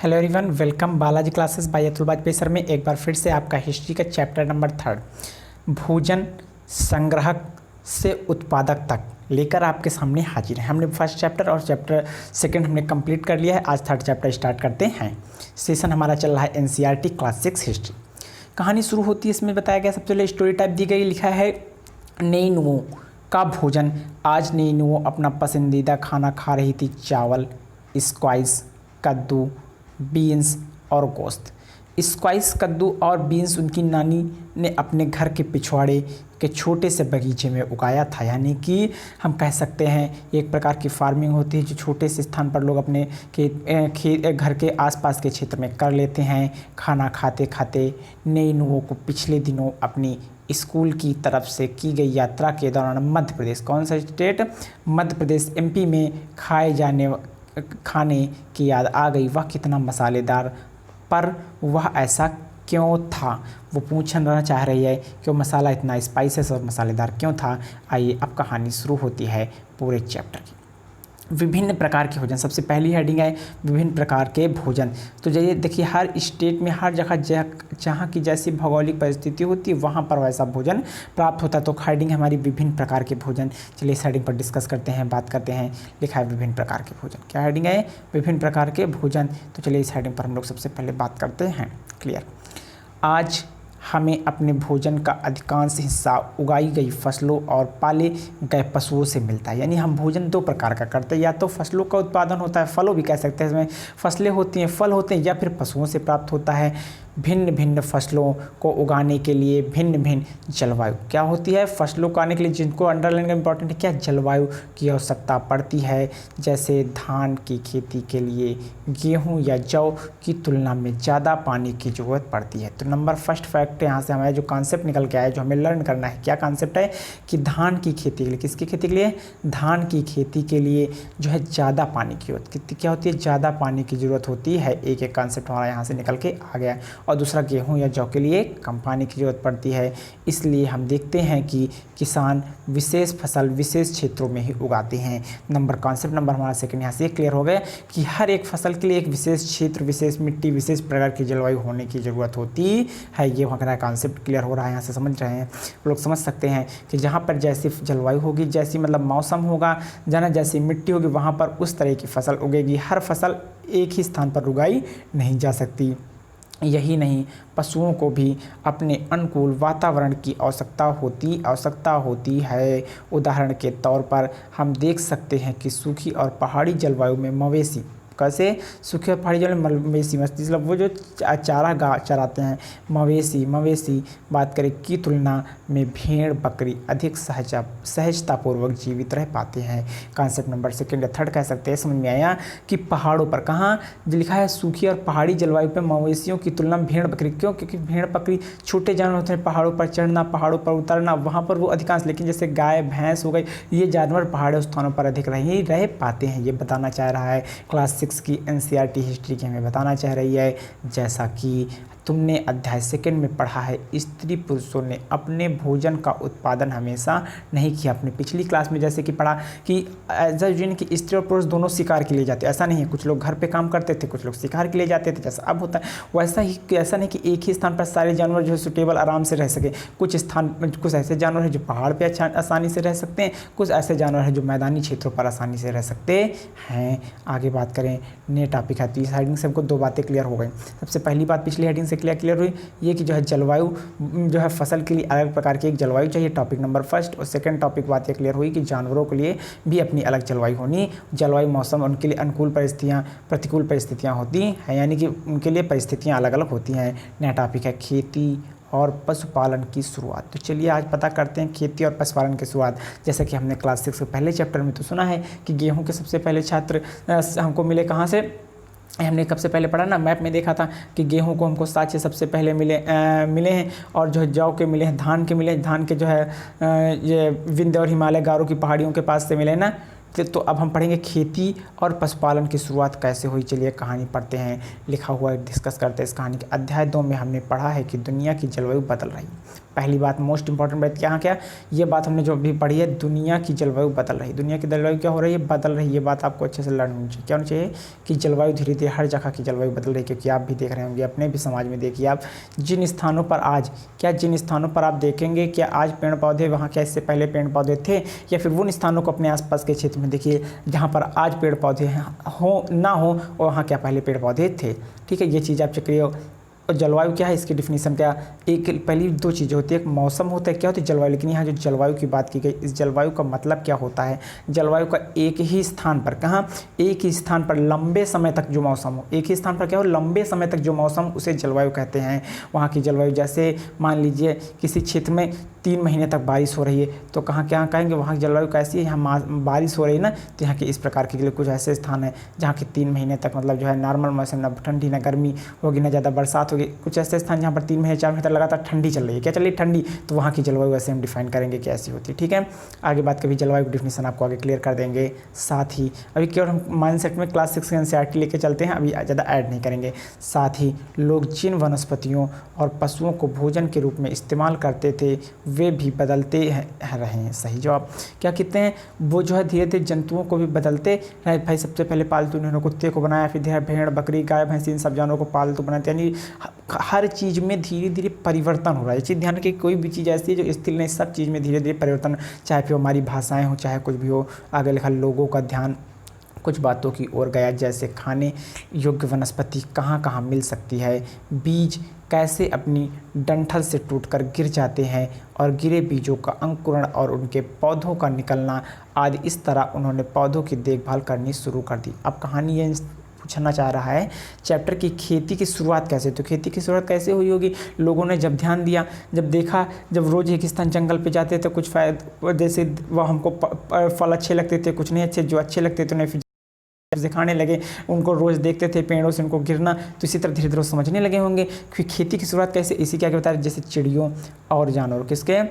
Hello everyone, welcome Balaji classes bye Atul Vajpayee sir में एक बार फिर से आपका हिस्ट्री का चैप्टर नंबर 3 भोजन संग्रहक से उत्पादक तक लेकर आपके सामने हाजिर है। हमने फर्स्ट चैप्टर और चैप्टर सेकंड हमने कंप्लीट कर लिया है। आज थर्ड चैप्टर स्टार्ट करते हैं। सेशन हमारा चल रहा है एनसीईआरटी क्लास 6 हिस्ट्री। कहानी शुरू होती है, इसमें बताया गया सबसे पहले स्टोरी टाइप दी गई, लिखा है नैनुओं का भोजन। आज नैनुओं अपना पसंदीदा खाना खा रही थी, चावल, स्क्वाइस, कद्दू, बीन्स और गोश्त। स्क्वाइस, कद्दू और बीन्स उनकी नानी ने अपने घर के पिछवाड़े के छोटे से बगीचे में उगाया था। यानी कि हम कह सकते हैं एक प्रकार की फार्मिंग होती है जो छोटे से स्थान पर लोग अपने घर के आसपास के क्षेत्र में कर लेते हैं। खाना खाते खाते नैनुओं को पिछले दिनों अपनी स्कूल की तरफ से की गई यात्रा के दौरान मध्य प्रदेश, कौन सा स्टेट, मध्य प्रदेश एमपी में खाए जाने खाने की याद आ गई। वह कितना मसालेदार, पर वह ऐसा क्यों था, वो पूछना चाह रही है कि वो मसाला इतना स्पाइसेस और मसालेदार क्यों था। आइए अब कहानी शुरू होती है पूरे चैप्टर की। विभिन्न प्रकार के भोजन, सबसे पहली हेडिंग है विभिन्न प्रकार के भोजन। तो ये देखिए, हर स्टेट में हर जगह जहाँ की जैसी भौगोलिक परिस्थिति होती है वहाँ पर वैसा भोजन प्राप्त होता है। तो हेडिंग हमारी विभिन्न प्रकार के भोजन। चलिए इस हेडिंग पर डिस्कस करते हैं, बात करते हैं। लिखा है विभिन्न प्रकार के भोजन। क्या हेडिंग है? विभिन्न प्रकार के भोजन। तो चलिए इस हेडिंग पर हम लोग सबसे पहले बात करते हैं। क्लियर। आज हमें अपने भोजन का अधिकांश हिस्सा उगाई गई फसलों और पाले गए पशुओं से मिलता है। यानी हम भोजन दो प्रकार का करते हैं, या तो फसलों का उत्पादन होता है, फलों भी कह सकते हैं, इसमें फसलें होती हैं, फल होते हैं, या फिर पशुओं से प्राप्त होता है। भिन्न भिन्न फसलों को उगाने के लिए भिन्न भिन्न जलवायु क्या होती है, फसलों को उगाने के लिए जिनको अंडरलाइन का इंपॉर्टेंट है, क्या जलवायु की आवश्यकता पड़ती है। जैसे धान की खेती के लिए गेहूं या जौ की तुलना में ज़्यादा पानी की ज़रूरत पड़ती है। तो नंबर फर्स्ट फैक्ट यहाँ से हमारा जो कॉन्सेप्ट निकल के आया, जो हमें लर्न करना है, क्या कॉन्सेप्ट है कि धान की खेती के लिए, किसकी खेती के लिए, धान की खेती के लिए जो है ज़्यादा पानी की जरूरत, कितनी क्या होती है, ज़्यादा पानी की ज़रूरत होती है। एक कॉन्सेप्ट हमारा यहाँ से निकल के आ गया। और दूसरा, गेहूं या जौ के लिए कम पानी की ज़रूरत पड़ती है। इसलिए हम देखते हैं कि किसान विशेष फसल विशेष क्षेत्रों में ही उगाते हैं। कॉन्सेप्ट नंबर हमारा सेकंड यहाँ से क्लियर हो गया कि हर एक फसल के लिए एक विशेष क्षेत्र, विशेष मिट्टी, विशेष प्रकार की जलवायु होने की ज़रूरत होती है। ये हमारा कॉन्सेप्ट क्लियर हो रहा है, यहाँ से समझ रहे हैं लोग, समझ सकते हैं कि जहाँ पर जैसी जलवायु होगी, जैसी मतलब मौसम होगा, जहाँ जैसी मिट्टी होगी, वहाँ पर उस तरह की फसल उगेगी। हर फसल एक ही स्थान पर उगाई नहीं जा सकती। यही नहीं, पशुओं को भी अपने अनुकूल वातावरण की आवश्यकता होती है। उदाहरण के तौर पर हम देख सकते हैं कि सूखी और पहाड़ी जलवायु में मवेशी, कैसे सूखी और पहाड़ी जलवायु में मवेशी मतलब वो जो चारा चराते हैं, मवेशी बात करें की तुलना में भेड़ बकरी अधिक सहजतापूर्वक जीवित रह पाते हैं। कॉन्सेप्ट नंबर सेकंड या थर्ड कह सकते हैं। समझ में आया कि पहाड़ों पर, कहाँ लिखा है, सूखी और पहाड़ी जलवायु पर मवेशियों की तुलना में भेड़ बकरी, क्यों? क्योंकि भेड़ बकरी छोटे जानवर होते हैं, पहाड़ों पर चढ़ना, पहाड़ों पर उतरना, वहाँ पर वो अधिकांश, लेकिन जैसे गाय भैंस हो गई, ये जानवर पहाड़ी स्थानों पर अधिक रह पाते हैं। ये बताना चाह रहा है क्लास 6 की एनसीईआरटी हिस्ट्री की हमें बताना चाह रही है। जैसा कि तुमने अध्याय सेकंड में पढ़ा है, स्त्री पुरुषों ने अपने भोजन का उत्पादन हमेशा नहीं किया। अपने पिछली क्लास में जैसे कि पढ़ा कि कि स्त्री और पुरुष दोनों शिकार के लिए जाते, ऐसा नहीं है, कुछ लोग घर पे काम करते थे, कुछ लोग शिकार के लिए जाते थे, जैसा अब होता है वैसा ही। ऐसा नहीं कि एक ही स्थान पर सारे जानवर जो है सुटेबल आराम से रह सके। कुछ ऐसे जानवर हैं जो पहाड़ पर आसानी से रह सकते हैं, कुछ ऐसे जानवर हैं जो मैदानी क्षेत्रों पर आसानी से रह सकते हैं। आगे बात करें, नए टॉपिक है, तो इस हेडिंग से हमको दो बातें क्लियर हो गई। सबसे पहली बात पिछली हेडिंग से क्लियर हुई, ये कि जो है जलवायु जो है फसल के लिए अलग प्रकार की एक जलवायु चाहिए, टॉपिक नंबर फर्स्ट। और सेकंड टॉपिक बात ये क्लियर हुई कि जानवरों के लिए भी अपनी अलग जलवायु होनी, जलवायु मौसम उनके लिए अनुकूल परिस्थितियाँ प्रतिकूल परिस्थितियाँ होती हैं, यानी कि उनके लिए परिस्थितियाँ अलग अलग होती हैं। नया टॉपिक है खेती और पशुपालन की शुरुआत। तो चलिए आज पता करते हैं खेती और पशुपालन की शुरुआत। जैसा कि हमने क्लास 6 के पहले चैप्टर में तो सुना है कि गेहूं के सबसे पहले छात्र हमको मिले कहाँ से, हमने कब से पहले पढ़ा ना, मैप में देखा था कि गेहूं को हमको साँचे सबसे पहले मिले हैं, और जो है जौ के मिले हैं, धान के मिले हैं, धान के जो है ये विंध्य और हिमालय गारो की पहाड़ियों के पास से मिले ना। तो अब हम पढ़ेंगे खेती और पशुपालन की शुरुआत कैसे हुई। चलिए कहानी पढ़ते हैं, लिखा हुआ डिस्कस करते हैं इस कहानी के। अध्याय 2 में हमने पढ़ा है कि दुनिया की जलवायु बदल रही। पहली बात मोस्ट इंपॉर्टेंट बात क्या क्या, ये बात हमने जो अभी पढ़ी है, दुनिया की जलवायु बदल रही है। दुनिया की जलवायु क्या हो रही है, बदल रही है। ये बात आपको अच्छे से लर्न होनी चाहिए। क्या होनी चाहिए कि जलवायु धीरे धीरे हर जगह की जलवायु बदल रही है, क्योंकि आप भी देख रहे होंगे अपने भी समाज में। देखिए आप जिन स्थानों पर आज जिन स्थानों पर आप देखेंगे क्या आज पेड़ पौधे, वहाँ क्या इससे पहले पेड़ पौधे थे, या फिर उन स्थानों को अपने आसपास के क्षेत्र में देखिए जहाँ पर आज पेड़ पौधे हो ना हो, और वहाँ क्या पहले पेड़ पौधे थे। ठीक है, ये चीज़ आप चेक करिए। और जलवायु क्या है, इसकी डिफिनीशन क्या, एक पहली दो चीज़ें होती है, एक मौसम होता है, क्या होती है जलवायु। लेकिन यहाँ जो जलवायु की बात की गई, इस जलवायु का मतलब क्या होता है, जलवायु का एक ही स्थान पर, कहाँ, एक ही स्थान पर लंबे समय तक जो मौसम हो, एक ही स्थान पर क्या हो, लंबे समय तक जो मौसम, उसे जलवायु कहते हैं। वहाँ की जलवायु, जैसे मान लीजिए किसी क्षेत्र में 3 महीने तक बारिश हो रही है, तो कहाँ क्या कहेंगे वहाँ की जलवायु कैसी है, यहाँ बारिश हो रही है ना, तो यहाँ के इस प्रकार के लिए कुछ ऐसे स्थान है जहाँ के 3 महीने तक मतलब जो है नॉर्मल मौसम, ना ठंडी ना गर्मी होगी, ना ज़्यादा बरसात होगी। कुछ ऐसे स्थान जहाँ पर 3 महीने 4 महीने तक लगातार ठंडी चल रही है, क्या चल रही है, ठंडी, तो वहाँ की जलवायु ऐसे हम डिफाइन करेंगे कि ऐसी होती है। ठीक है, आगे बात कभी जलवायु की डिफिनेशन आपको आगे क्लियर कर देंगे। साथ ही अभी केवल हम माइंडसेट में क्लास 6 NCERT लेके चलते हैं, अभी ज़्यादा ऐड नहीं करेंगे। साथ ही लोग जिन वनस्पतियों और पशुओं को भोजन के रूप में इस्तेमाल करते थे, वे भी बदलते रहे हैं। सही जवाब। क्या कहते हैं, वो जो है धीरे धीरे जंतुओं को भी बदलते रहे। भाई सबसे पहले पालतू इन्होंने कुत्ते को बनाया, फिर धीरे भेड़ बकरी गाय भैंस इन सब जानवरों को पालतू बनाते, यानी हर चीज़ में धीरे धीरे परिवर्तन हो रहा है। ये चीज़ ध्यान रखिए, कोई भी चीज़ ऐसी है जो स्थिर नहीं, सब चीज़ में धीरे धीरे परिवर्तन, चाहे फिर हमारी भाषाएं हो, चाहे कुछ भी हो। आगे लिखा लोगों का ध्यान कुछ बातों की ओर गया, जैसे खाने योग्य वनस्पति कहाँ कहाँ मिल सकती है, बीज कैसे अपनी डंठल से टूटकर गिर जाते हैं, और गिरे बीजों का अंकुरण और उनके पौधों का निकलना आदि। इस तरह उन्होंने पौधों की देखभाल करनी शुरू कर दी। अब कहानी ये पूछना चाह रहा है चैप्टर की खेती की शुरुआत कैसे, तो खेती की शुरुआत कैसे हुई होगी, लोगों ने जब ध्यान दिया, जब देखा, जब रोज़ एक स्थान जंगल पे जाते थे, कुछ जैसे वह हमको फल अच्छे लगते थे, कुछ नहीं अच्छे, जो अच्छे लगते थे उन्हें फिर दिखाने लगे, उनको रोज़ देखते थे पेड़ों से उनको गिरना, तो इसी तरह धीरे धीरे समझने लगे होंगे कि खेती की शुरुआत कैसे। इसी क्या बता रहे, जैसे चिड़ियों और जानवरों, किसके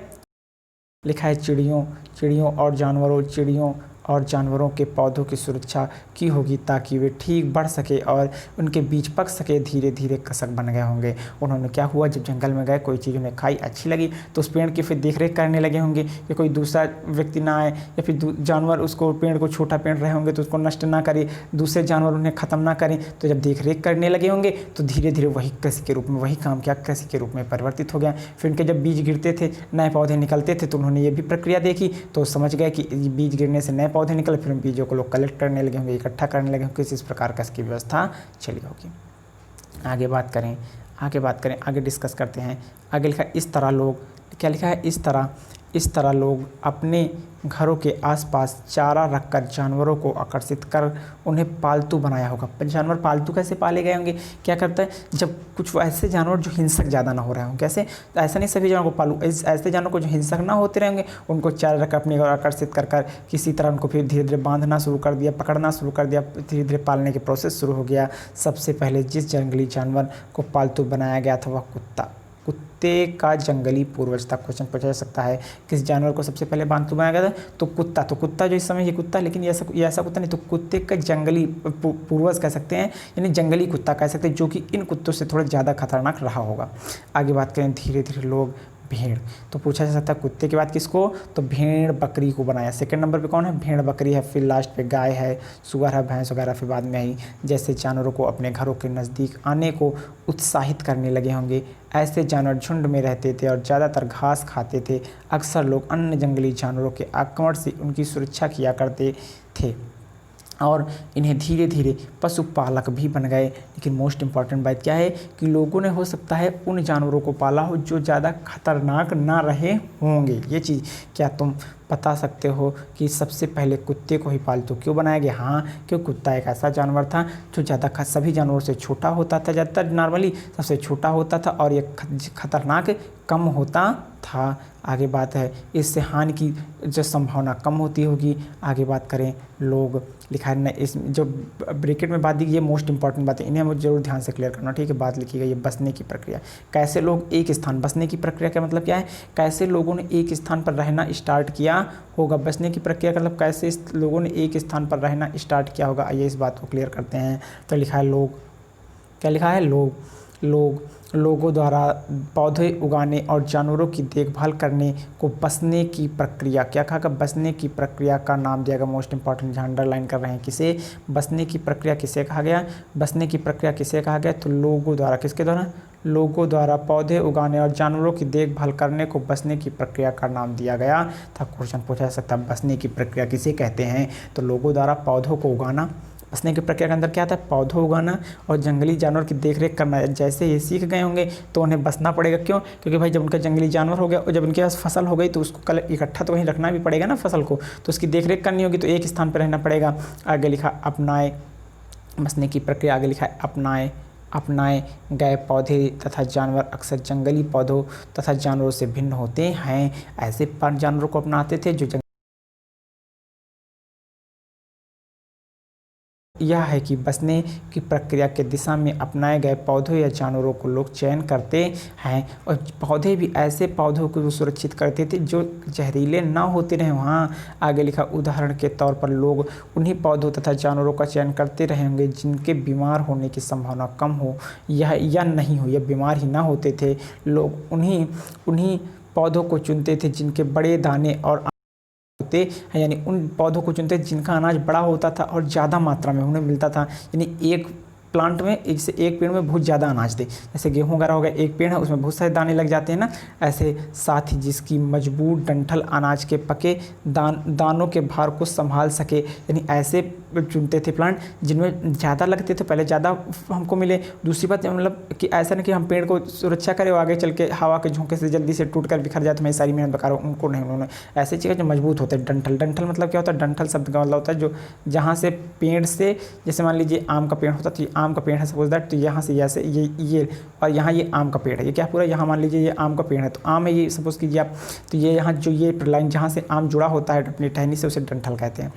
लिखा है, चिड़ियों और जानवरों, चिड़ियों और जानवरों के पौधों की सुरक्षा की होगी ताकि वे ठीक बढ़ सके और उनके बीज पक सके, धीरे धीरे कसक बन गए होंगे। उन्होंने क्या हुआ, जब जंगल में गए, कोई चीज़ उन्हें खाई, अच्छी लगी, तो उस पेड़ की फिर देखरेख करने लगे होंगे कि कोई दूसरा व्यक्ति ना आए, या फिर जानवर उसको पेड़ को, छोटा पेड़ रहे होंगे तो उसको नष्ट ना करे, दूसरे जानवर उन्हें ख़त्म ना करें। तो जब देखरेख करने लगे होंगे तो धीरे धीरे वही कृषि के रूप में, वही काम क्या कृषि के रूप में परिवर्तित हो गया। फिर उनके जब बीज गिरते थे, नए पौधे निकलते थे, तो उन्होंने ये भी प्रक्रिया देखी, तो समझ गए कि बीज गिरने से नए पौधे निकले, फिर उन बीजों को लोग कलेक्ट करने लगे होंगे, इकट्ठा करने लगे होंगे, इस प्रकार का इसकी व्यवस्था चली होगी। आगे बात करें, आगे डिस्कस करते हैं। आगे लिखा है, इस तरह लोग, क्या लिखा है, इस तरह लोग अपने घरों के आसपास चारा रखकर जानवरों को आकर्षित कर उन्हें पालतू बनाया होगा। जानवर पालतू कैसे पाले गए होंगे, क्या करता है, जब कुछ ऐसे जानवर जो हिंसक ज़्यादा ना हो रहे होंगे, कैसे, तो ऐसा नहीं सभी जानवरों को पालू, ऐसे जानवर को जो हिंसक ना होते रहेंगे उनको चारा रखकर अपने घर आकर्षित कर किसी तरह उनको फिर धीरे धीरे बांधना शुरू कर दिया, पकड़ना शुरू कर दिया, धीरे धीरे पालने के प्रोसेस शुरू हो गया। सबसे पहले जिस जंगली जानवर को पालतू बनाया गया था वह कुत्ते का जंगली पूर्वज था। क्वेश्चन पूछा जा सकता है, किस जानवर को सबसे पहले पालतू बनाया गया था, तो कुत्ता जो इस समय ये कुत्ता, लेकिन ये ऐसा कुत्ता नहीं, तो कुत्ते का जंगली पूर्वज कह सकते हैं, यानी जंगली कुत्ता कह सकते हैं, जो कि इन कुत्तों से थोड़ा ज़्यादा खतरनाक रहा होगा। आगे बात करें, धीरे धीरे लोग भेड़, तो पूछा जा सकता है कुत्ते के बाद किसको, तो भेड़ बकरी को बनाया। सेकंड नंबर पे कौन है, भेड़ बकरी है, फिर लास्ट पे गाय है, सुअर है, भैंस वगैरह फिर बाद में आई। जैसे जानवरों को अपने घरों के नज़दीक आने को उत्साहित करने लगे होंगे। ऐसे जानवर झुंड में रहते थे और ज़्यादातर घास खाते थे। अक्सर लोग अन्य जंगली जानवरों के आक्रमण से उनकी सुरक्षा किया करते थे और इन्हें धीरे धीरे पशुपालक भी बन गए। लेकिन मोस्ट इम्पॉर्टेंट बात क्या है कि लोगों ने हो सकता है उन जानवरों को पाला हो जो ज़्यादा खतरनाक ना रहे होंगे। ये चीज़ क्या तुम बता सकते हो कि सबसे पहले कुत्ते को ही पालतू क्यों बनाया गया? हाँ, क्योंकि कुत्ता एक ऐसा जानवर था जो ज़्यादा सभी जानवरों से छोटा होता था, ज़्यादातर नॉर्मली सबसे छोटा होता था और ये खतरनाक कम होता था। आगे बात है, इससे हानि की जो संभावना कम होती होगी। आगे बात करें, लोग लिखा है ना, इस जो ब्रैकेट में बात दी गई, ये मोस्ट इंपॉर्टेंट बात है, इन्हें मुझे जरूर ध्यान से क्लियर करना, ठीक है। बात लिखी गई है बसने की प्रक्रिया, कैसे लोग एक स्थान, बसने की प्रक्रिया का मतलब क्या है, कैसे लोगों ने एक स्थान पर रहना स्टार्ट किया होगा। बसने की प्रक्रिया का मतलब कैसे लोगों ने एक स्थान पर रहना स्टार्ट किया होगा। आइए इस बात को क्लियर करते हैं। तो लिखा है लोग, क्या लिखा है, लोग लोगों द्वारा पौधे उगाने और जानवरों की देखभाल करने को बसने की प्रक्रिया, क्या कहा, बसने की प्रक्रिया का नाम दिया गया। मोस्ट इंपॉर्टेंट, यहाँ अंडरलाइन कर रहे हैं, किसे, बसने की प्रक्रिया किसे कहा गया, बसने की प्रक्रिया किसे कहा गया, तो लोगों द्वारा, किसके द्वारा, लोगों द्वारा पौधे उगाने और जानवरों की देखभाल करने को बसने की प्रक्रिया का नाम दिया गया था। क्वेश्चन पूछा जा सकता है, बसने की प्रक्रिया किसे कहते हैं, तो लोगों द्वारा पौधों को उगाना, बसने की प्रक्रिया के अंदर क्या आता है, पौधों उगाना और जंगली जानवर की देखरेख करना। जैसे ये सीख गए होंगे तो उन्हें बसना पड़ेगा, क्यों, क्योंकि भाई जब उनका जंगली जानवर हो गया और जब उनके पास फसल हो गई तो उसको कल इकट्ठा तो कहीं रखना भी पड़ेगा ना फसल को, तो उसकी देखरेख करनी होगी, तो एक स्थान पर रहना पड़ेगा। आगे लिखा अपनाए, बसने की प्रक्रिया आगे लिखा है अपनाए गए पौधे तथा जानवर अक्सर जंगली पौधों तथा जानवरों से भिन्न होते हैं। ऐसे जानवरों को अपनाते थे जो यह है कि बसने की प्रक्रिया के दिशा में अपनाए गए पौधों या जानवरों को लोग चयन करते हैं, और पौधे भी ऐसे पौधों को सुरक्षित करते थे जो जहरीले ना होते रहे। वहाँ आगे लिखा उदाहरण के तौर पर लोग उन्हीं पौधों तथा जानवरों का चयन करते रहेंगे जिनके बीमार होने की संभावना कम हो या नहीं हो, या बीमार ही ना होते थे। लोग उन्हीं पौधों को चुनते थे जिनके बड़े दाने और होते हैं, यानी उन पौधों को चुनते जिनका अनाज बड़ा होता था और ज़्यादा मात्रा में उन्हें मिलता था। यानी एक प्लांट में एक पेड़ में बहुत ज़्यादा अनाज दे, जैसे गेहूं वगैरह हो गया, एक पेड़ है उसमें बहुत सारे दाने लग जाते हैं ना, ऐसे। साथ ही जिसकी मजबूत डंठल अनाज के पके दानों के भार को संभाल सके, यानी ऐसे चुनते थे प्लांट जिनमें ज़्यादा लगते थे, पहले ज़्यादा हमको मिले। दूसरी बात मतलब कि ऐसा नहीं कि हम पेड़ को सुरक्षा करें और आगे चल के हवा के झोंके से जल्दी से टूट कर बिखर जाए तो मैं सारी मेहनत बेकार हो, उनको नहीं। उन्होंने ऐसे चीज़ें जो मजबूत होते हैं। डंठल मतलब क्या होता है, डंठल शब्द का मतलब होता है जो जहाँ से पेड़ से, जैसे मान लीजिए आम का पेड़ होता है तो आम का पेड़ है सपोज दैट, तो यहाँ से ऐसे ये और यहाँ ये आम का पेड़ है, ये क्या पूरा, यहाँ मान लीजिए ये आम का पेड़ है तो आम है ये सपोज कीजिए आप, तो ये यहाँ जो ये लाइन जहाँ से आम जुड़ा होता है अपनी टहनी से उसे डंठल कहते हैं।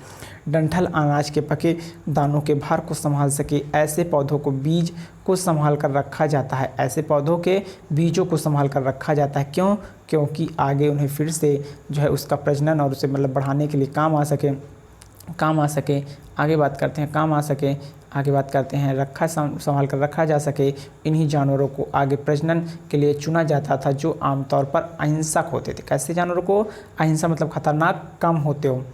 डंठल अनाज के पके दानों के भार को संभाल सके, ऐसे पौधों को बीज को संभाल कर रखा जाता है, ऐसे पौधों के बीजों को संभाल कर रखा जाता है। क्यों, क्योंकि आगे उन्हें फिर से जो है उसका प्रजनन और उसे मतलब बढ़ाने के लिए काम आ सके। आगे बात करते हैं काम आ सके, आगे बात करते हैं संभाल कर रखा जा सके। इन्हीं जानवरों को आगे प्रजनन के लिए चुना जाता था जो आमतौर पर अहिंसक होते थे। कैसे जानवरों को, अहिंसा मतलब खतरनाक, कम होते हो।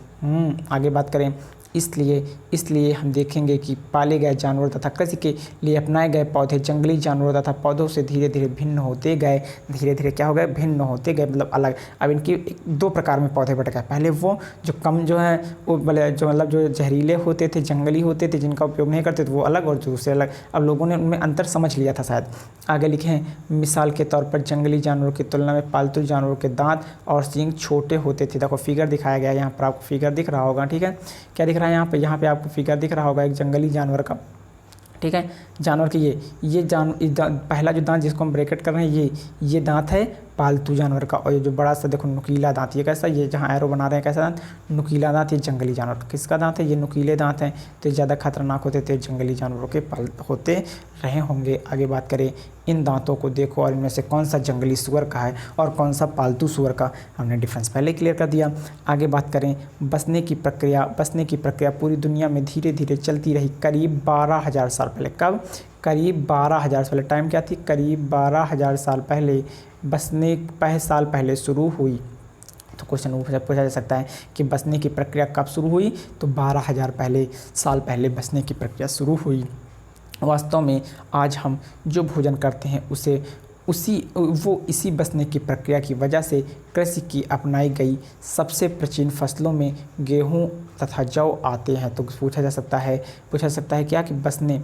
आगे बात करें, इसलिए हम देखेंगे कि पाले गए जानवर तथा कृषि के लिए अपनाए गए पौधे जंगली जानवरों तथा पौधों से धीरे धीरे भिन्न होते गए। धीरे धीरे क्या हो गए, भिन्न होते गए, मतलब अलग। अब इनकी दो प्रकार में पौधे बट गए। पहले वो जो कम जो है वो जो मतलब जो जहरीले होते थे, जंगली होते थे, जिनका उपयोग नहीं करते थे वो अलग, और दूसरे अलग। अब लोगों ने उनमें अंतर समझ लिया था शायद। आगे लिखे हैं, मिसाल के तौर पर जंगली जानवरों की तुलना में पालतू जानवरों के दांत और सींग छोटे होते थे। देखो फिगर दिखाया गया है यहाँ पर, आपको फिगर दिख रहा होगा, ठीक है। क्या दिख रहा है यहाँ पे आपको फिगर दिख रहा होगा एक जंगली जानवर का, ठीक है। जानवर के ये पहला जो दांत जिसको हम ब्रैकेट कर रहे हैं ये दांत है पालतू जानवर का, और ये जो बड़ा सा देखो नुकीला दांत, ये कैसा, ये जहाँ एरो बना रहे हैं कैसा दांत, नुकीला दांत, ये जंगली जानवर का। किसका दांत है, ये नुकीले दांत हैं, तो ज़्यादा खतरनाक होते थे, जंगली जानवरों के होते रहे होंगे। आगे बात करें, इन दांतों को देखो और इनमें से कौन सा जंगली सूअर का है और कौन सा पालतू सूअर का, हमने डिफरेंस पहले क्लियर कर दिया। आगे बात करें, बसने की प्रक्रिया पूरी दुनिया में धीरे धीरे चलती रही करीब 12,000 साल पहले। कब, करीब 12,000 साल, टाइम क्या थी, करीब 12,000 साल पहले, बसने साल पहले शुरू हुई। तो क्वेश्चन पूछा जा सकता है कि बसने की प्रक्रिया कब शुरू हुई, तो 12,000 साल पहले बसने की प्रक्रिया शुरू हुई। वास्तव में आज हम जो भोजन करते हैं इसी बसने की प्रक्रिया की वजह से कृषि की अपनाई गई सबसे प्राचीन फसलों में गेहूं तथा जौ आते हैं। तो पूछा जा सकता है क्या कि बसने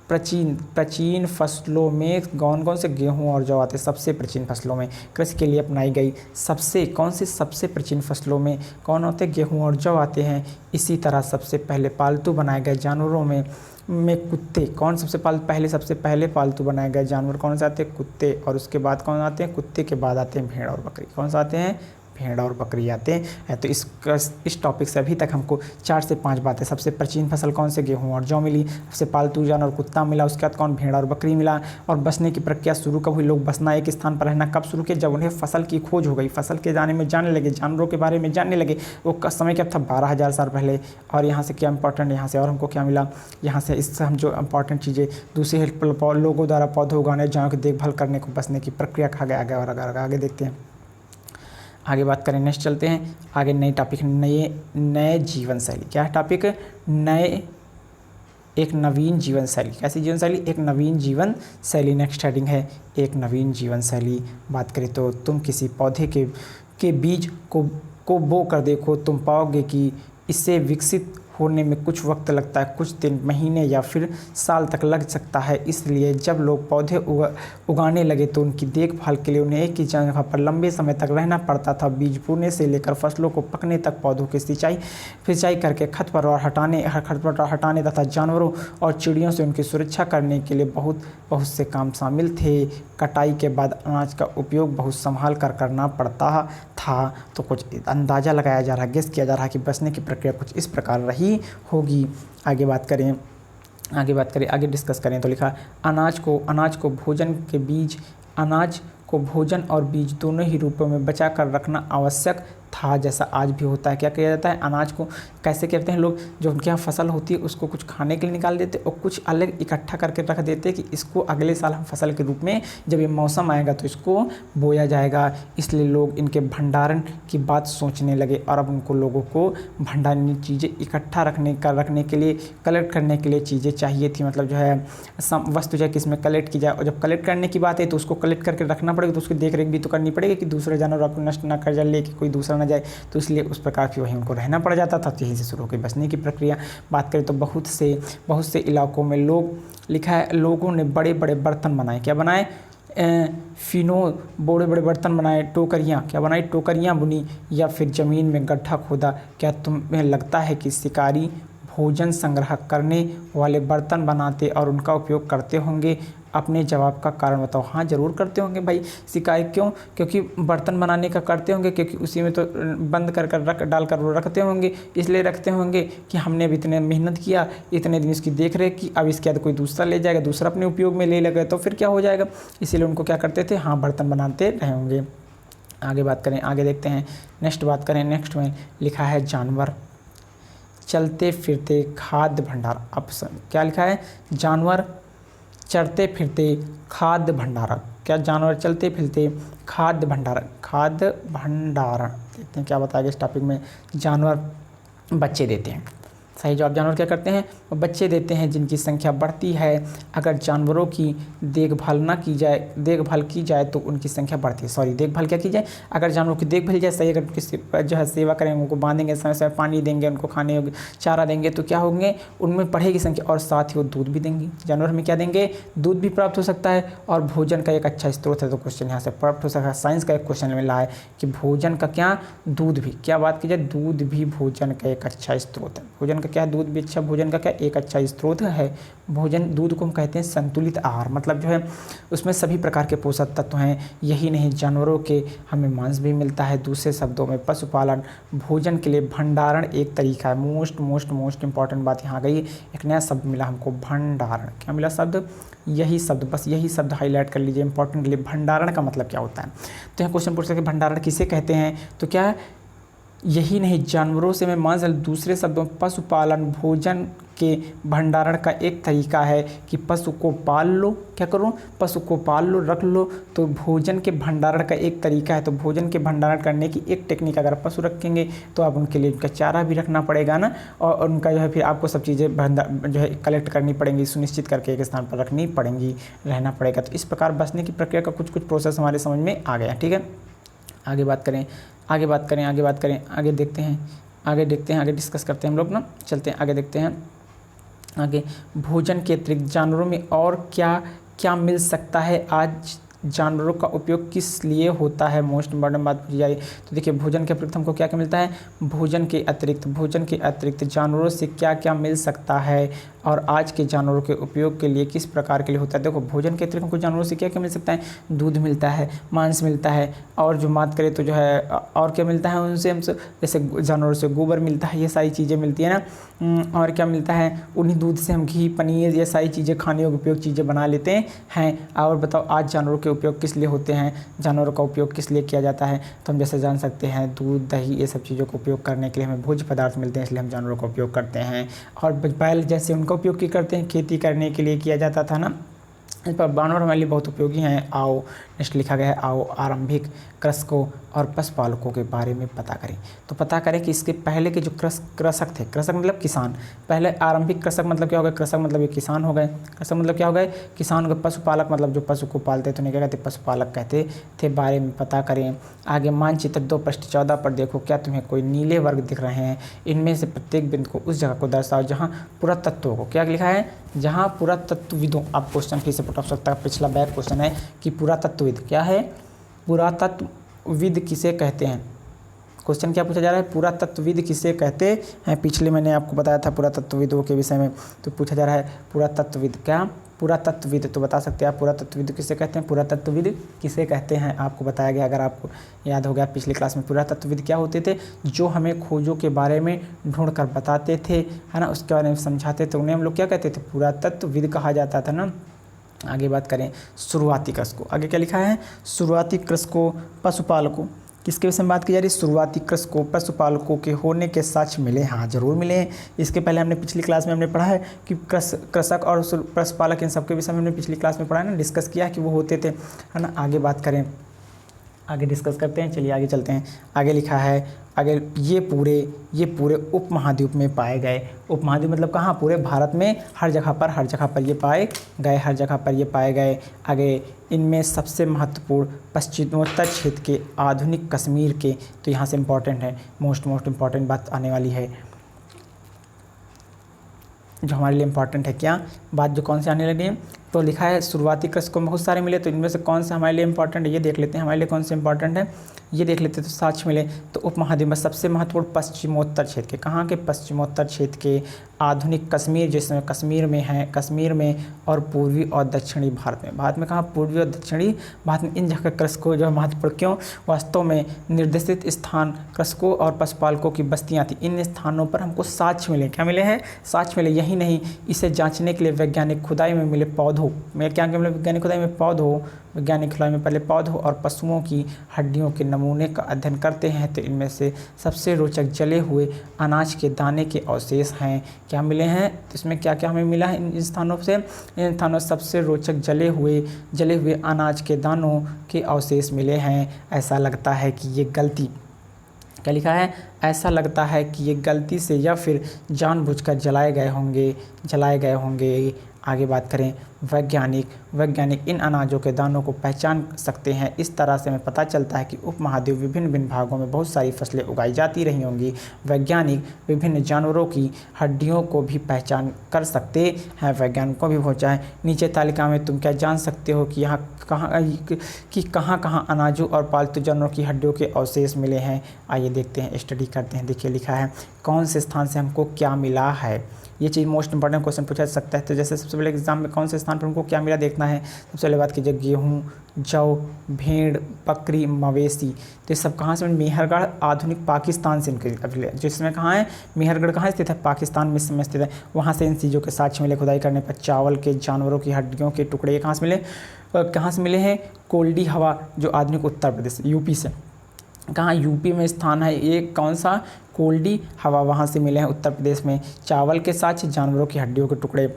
प्राचीन फसलों में कौन से गेहूं और जौ आते हैं। सबसे प्राचीन फसलों में कृषि के लिए अपनाई गई सबसे प्राचीन फसलों में कौन होते हैं, गेहूं और जौ आते हैं। इसी तरह सबसे पहले पालतू बनाए गए जानवरों में कुत्ते, कौन सबसे पहले पालतू बनाए गए जानवर कौन से आते हैं, कुत्ते। और उसके बाद कौन आते हैं, कुत्ते के बाद आते हैं भेड़ और बकरी। कौन से आते हैं, भेड़ और बकरी आते हैं। तो इस टॉपिक से अभी तक हमको 4 से 5 बातें, सबसे प्राचीन फसल कौन से, गेहूँ और जौ मिली, सबसे पालतू जानवर कुत्ता मिला, उसके बाद कौन, भेड़ और बकरी मिला, और बसने की प्रक्रिया शुरू कब हुई, लोग बसना एक स्थान पर रहना कब शुरू किया, जब उन्हें फसल की खोज हो गई, फसल के जानने लगे, जानवरों के बारे में जानने लगे। वो समय क्या था, 12,000 साल पहले। और यहाँ से क्या इंपॉर्टेंट, यहाँ से और हमको क्या मिला, यहाँ से इससे हम जो इंपॉर्टेंट चीज़ें, दूसरे लोगों द्वारा पौधे उगाने, जानवरों की देखभाल करने को बसने की प्रक्रिया कहा गया। आगे और आगे देखते हैं, आगे बात करें, नेक्स्ट चलते हैं आगे। नई टॉपिक, नए जीवन शैली। क्या है टॉपिक, एक नवीन जीवन शैली। कैसी जीवन शैली, एक नवीन जीवन शैली। नेक्स्ट हेडिंग है एक नवीन जीवन शैली। बात करें तो तुम किसी पौधे के बीज को बो कर देखो, तुम पाओगे कि इसे विकसित होने में कुछ वक्त लगता है, कुछ दिन, महीने या फिर साल तक लग सकता है। इसलिए जब लोग पौधे उगाने लगे तो उनकी देखभाल के लिए उन्हें एक ही जगह पर लंबे समय तक रहना पड़ता था। बीज बोने से लेकर फसलों को पकने तक पौधों की सिंचाई करके खरपतवार हटाने तथा जानवरों और चिड़ियों से उनकी सुरक्षा करने के लिए बहुत से काम शामिल थे। कटाई के बाद अनाज का उपयोग बहुत संभाल कर करना पड़ता था। तो कुछ अंदाज़ा लगाया जा रहा है, गेस किया जा रहा है कि बचने की प्रक्रिया कुछ इस प्रकार रही होगी। आगे बात करें, आगे डिस्कस करें तो लिखा, अनाज को भोजन और बीज दोनों ही रूपों में बचा कर रखना आवश्यक था, जैसा आज भी होता है। क्या किया जाता है, अनाज को कैसे करते हैं लोग, जो उनके यहाँ फसल होती है उसको कुछ खाने के लिए निकाल देते और कुछ अलग इकट्ठा करके रख देते हैं कि इसको अगले साल हम फसल के रूप में जब ये मौसम आएगा तो इसको बोया जाएगा। इसलिए लोग इनके भंडारण की बात सोचने लगे और अब उनको लोगों को भंडारण चीज़ें इकट्ठा रखने के लिए, कलेक्ट करने के लिए चीज़ें चाहिए थी। मतलब जो है वस्तु जो है किसमें कलेक्ट की जाए, और जब कलेक्ट करने की बात है तो उसको कलेक्ट करके रखना पड़ेगा, तो उसकी देख रेख भी तो करनी पड़ेगी कि दूसरे जानवर आपको नष्ट ना कर जाए, लेके कोई दूसरा ना जाए। तो इसलिए उस प्रकार की वहीं उनको रहना पड़ जाता था। तो यहीं से शुरू हो गई बचने की प्रक्रिया। बात करें तो बहुत से इलाकों में लोगों ने बड़े बड़े बर्तन बनाए। क्या बनाए, बड़े बड़े बर्तन बनाए, टोकरियाँ बुनी या फिर ज़मीन में गड्ढा खोदा। क्या तुम्हें लगता है कि शिकारी भोजन संग्रह करने वाले बर्तन बनाते और उनका उपयोग करते होंगे? अपने जवाब का कारण बताओ। हाँ, ज़रूर करते होंगे भाई। शिकारी क्यों, क्योंकि बर्तन बनाने का करते होंगे, क्योंकि उसी में तो बंद कर डालकर वो रखते होंगे। इसलिए रखते होंगे कि हमने अब इतने मेहनत किया, इतने दिन इसकी देख रेख की, अब इसके बाद कोई दूसरा ले जाएगा, दूसरा अपने उपयोग में ले लगे तो फिर क्या हो जाएगा। इसीलिए उनको क्या करते थे, हाँ, बर्तन बनाते रहे होंगे। आगे बात करें, आगे देखते हैं, नेक्स्ट में लिखा है जानवर चलते फिरते खाद्य भंडार। ऑप्शन क्या लिखा है, जानवर चरते फिरते खाद्य भंडारण। क्या, जानवर चलते फिरते खाद्य भंडारण। देखते हैं क्या बताया इस टॉपिक में। जानवर बच्चे देते हैं। सही जवाब, जानवर क्या करते हैं, वो बच्चे देते हैं जिनकी संख्या बढ़ती है। अगर जानवरों की देखभाल की जाए तो उनकी संख्या बढ़ती है। देखभाल क्या की जाए, अगर जानवरों की देखभाल जाए सही, अगर उनकी जो है सेवा करेंगे, उनको बांधेंगे, समय समय पानी देंगे, उनको खाने चारा देंगे, तो क्या होंगे, उनमें बढ़ेगी संख्या। और साथ ही वो दूध भी देंगे। जानवर हमें क्या देंगे, दूध भी प्राप्त हो सकता है और भोजन का एक अच्छा स्रोत है। तो क्वेश्चन यहाँ से प्राप्त हो सकता है। साइंस का एक क्वेश्चन मिला है कि भोजन का क्या, दूध भी, क्या बात की जाए, दूध भी भोजन का एक अच्छा स्रोत है। भोजन का क्या, दूध भी अच्छा, भोजन का क्या, एक अच्छा स्रोत है। दूध को हम कहते हैं संतुलित आहार। मतलब जो है उसमें सभी प्रकार के पोषक तत्व हैं। यही नहीं, जानवरों के हमें मांस भी मिलता है। दूसरे शब्दों में पशुपालन भोजन के लिए भंडारण एक तरीका है। मोस्ट इंपॉर्टेंट बात यहाँ गई, एक नया शब्द मिला हमको, भंडारण। क्या मिला शब्द, यही शब्द हाईलाइट कर लीजिए इंपॉर्टेंट के लिए। भंडारण का मतलब क्या होता है, तो यहाँ क्वेश्चन पूछ सकते हैं भंडारण किसे कहते हैं, तो क्या है, यही नहीं, जानवरों से मैं मांस, दूसरे शब्दों में पशुपालन भोजन के भंडारण का एक तरीका है कि पशु को पाल लो, क्या करो, पशु को पाल लो, रख लो, तो भोजन के भंडारण का एक तरीका है। तो भोजन के भंडारण करने की एक टेक्निक, अगर पशु रखेंगे तो आप उनके लिए उनका चारा भी रखना पड़ेगा ना, और उनका जो है फिर आपको सब चीज़ें जो है कलेक्ट करनी पड़ेंगी, सुनिश्चित करके एक स्थान पर रखनी पड़ेंगी, रहना पड़ेगा। तो इस प्रकार बचने की प्रक्रिया का कुछ प्रोसेस हमारे समझ में आ गया। ठीक है, आगे देखते हैं, आगे डिस्कस करते हैं हम लोग ना, चलते हैं आगे, देखते हैं आगे। भोजन के अतिरिक्त जानवरों में और क्या क्या मिल सकता है जानवरों का उपयोग किस लिए होता है, मोस्ट इम्पॉर्टेंट बात पूछी जा रही है। तो देखिए भोजन के अतिरिक्त हमको क्या क्या मिलता है, भोजन के अतिरिक्त जानवरों से क्या क्या मिल सकता है और आज के जानवरों के उपयोग के लिए किस प्रकार के लिए होता है। देखो भोजन के अतिरिक्त हमको जानवरों से क्या क्या मिल सकता है, दूध मिलता है, मांस मिलता है, और जो बात करें तो जो है और क्या मिलता है उनसे, हमसे जैसे जानवरों से गोबर मिलता है, ये सारी चीज़ें मिलती है ना। और क्या मिलता है, उन्हीं दूध से हम घी, पनीर, ये सारी चीज़ें खाने योग्य उपयोग चीज़ें बना लेते हैं। और बताओ आज जानवरों के उपयोग किस लिए होते हैं, जानवरों का उपयोग किस लिए किया जाता है। तो हम जैसे जान सकते हैं दूध, दही, ये सब चीज़ों का उपयोग करने के लिए हमें भोज्य पदार्थ मिलते हैं, इसलिए हम जानवरों का उपयोग करते हैं। और बैल जैसे उनका उपयोग क्या करते हैं, खेती करने के लिए किया जाता था ना। इस पर जानवर हमारे लिए बहुत उपयोगी हैं। आओ नेक्स्ट लिखा गया है, आओ आरंभिक कृषकों और पशुपालकों के बारे में पता करें। तो पता करें कि इसके पहले के जो कृषक थे, कृषक मतलब किसान, पहले आरंभिक कृषक मतलब क्या हो गया, कृषक मतलब ये किसान हो गए, कृषक मतलब क्या हो गए, किसान हो गए। पशुपालक मतलब जो पशु को पालते थे उन्हें क्या कहते, पशुपालक कहते थे। बारे में पता करें। आगे मानचित्र 2 पृष्ठ 14 पर देखो, क्या तुम्हें कोई नीले वर्ग दिख रहे हैं, इनमें से प्रत्येक बिंदु को उस जगह को दर्शाओ जहाँ पुरातत्व को, क्या लिखा है, जहाँ पुरातत्वविदों, अब क्वेश्चन फिर से पुट ऑफ सकता है, पिछला बैक क्वेश्चन है कि पुरातत्वविद क्या है, पुरातत्वविद किसे कहते हैं। क्वेश्चन क्या पूछा जा रहा है, पुरातत्वविद किसे कहते हैं। पिछले मैंने आपको बताया था पुरातत्वविदों के विषय में, तो पूछा जा रहा है पुरातत्वविद, क्या पुरातत्वविद, तो बता सकते हैं आप पुरातत्वविद किसे कहते हैं, पुरातत्वविद किसे कहते हैं, आपको बताया गया। अगर आपको याद हो गया पिछली क्लास में, पुरातत्वविद क्या होते थे, जो हमें खोजों के बारे में ढूंढ कर बताते थे, है ना, उसके बारे में समझाते थे, उन्हें हम लोग क्या कहते थे, पुरातत्वविद कहा जाता था ना। आगे बात करें शुरुआती कृषकों, आगे क्या लिखा है, शुरुआती कृषकों, पशुपालकों, किसके विषय में बात की जा रही है, शुरुआती कृषकों, पशुपालकों के होने के साक्ष्य मिले। हाँ जरूर मिले हैं। इसके पहले हमने पिछली क्लास में हमने पढ़ा है कि कृषक और पशुपालक इन सबके विषय में हमने पिछली क्लास में पढ़ा है ना, डिस्कस किया है कि वो होते थे, है ना। आगे बात करें, आगे डिस्कस करते हैं, चलिए आगे चलते हैं। आगे लिखा है, आगे ये पूरे उपमहाद्वीप में पाए गए, उपमहाद्वीप मतलब कहाँ, पूरे भारत में हर जगह पर ये पाए गए, हर जगह पर ये पाए गए। आगे इनमें सबसे महत्वपूर्ण पश्चिमोत्तर क्षेत्र के आधुनिक कश्मीर के, तो यहाँ से इम्पॉर्टेंट है, मोस्ट इम्पॉर्टेंट बात आने वाली है जो हमारे लिए इम्पॉर्टेंट है। क्या बात जो कौन से आने लगी है, तो लिखा है शुरुआती कृषकों बहुत सारे मिले, तो इनमें से कौन सा हमारे लिए इंपॉर्टेंट है ये देख लेते हैं, हमारे लिए कौन से इंपॉर्टेंट है ये देख लेते हैं। तो साक्ष्य मिले, तो उपमहाद्वीप में सबसे महत्वपूर्ण पश्चिमोत्तर क्षेत्र के, कहाँ के, पश्चिमोत्तर क्षेत्र के आधुनिक कश्मीर, जिसमें कश्मीर में है, कश्मीर में और पूर्वी और दक्षिणी भारत में कहाँ, पूर्वी और दक्षिणी भारत में इन जगह कृषकों जो महत्वपूर्ण, क्यों, वास्तव में निर्देशित स्थान कृषकों और पशुपालकों की बस्तियाँ थी। इन स्थानों पर हमको साक्ष्य मिले, क्या मिले हैं, साक्ष्य मिले। यही नहीं, इसे जांचने के लिए वैज्ञानिक खुदाई में मिले पौधों में, क्या मिले, वैज्ञानिक खुदाई में पौधों, वैज्ञानिक खुदाई में पहले पौधों और पशुओं की हड्डियों के नमूने का अध्ययन करते हैं, तो इनमें से सबसे रोचक जले हुए अनाज के दाने के अवशेष हैं। क्या मिले हैं, तो इसमें क्या क्या हमें मिला है इन स्थानों से, इन स्थानों से सबसे रोचक जले हुए अनाज के दानों के अवशेष मिले हैं। ऐसा लगता है कि ये गलती, क्या लिखा है, ऐसा लगता है कि ये गलती से या फिर जानबूझकर जलाए गए होंगे। आगे बात करें, वैज्ञानिक इन अनाजों के दानों को पहचान सकते हैं। इस तरह से हमें पता चलता है कि उपमहाद्वीप विभिन्न भागों में बहुत सारी फसलें उगाई जाती रही होंगी। वैज्ञानिक विभिन्न जानवरों की हड्डियों को भी पहचान कर सकते हैं, वैज्ञानिकों भी पहुँचा है। नीचे तालिका में तुम क्या जान सकते हो कि कहाँ अनाजों और पालतू जानवरों की हड्डियों के अवशेष मिले हैं। आइए देखते हैं, स्टडी करते हैं। देखिए लिखा है, कौन से स्थान से हमको क्या मिला है, ये चीज़ मोस्ट इंपॉर्टेंट क्वेश्चन पूछा जा सकता है। तो जैसे सबसे पहले एग्जाम में कौन से स्थान पर हमको क्या मिला देखना है। सबसे पहले बात कीजिए, गेहूँ, जौ, भेड़, बकरी, मवेशी, तो ये सब कहाँ से, मेहरगढ़ आधुनिक पाकिस्तान से इनके, जिसमें कहाँ है, मेहरगढ़ कहाँ स्थित है, पाकिस्तान में स्थित है। वहाँ से इन चीज़ों के साक्ष्य मिले खुदाई करने पर। चावल के जानवरों की हड्डियों के टुकड़े कहाँ से मिले हैं, कोल्डी हवा, जो आधुनिक उत्तर प्रदेश, यूपी से, कहाँ, यूपी में स्थान है एक, कौन सा, कोल्डी हवा, वहाँ से मिले हैं उत्तर प्रदेश में। चावल के साथ जानवरों की हड्डियों के टुकड़े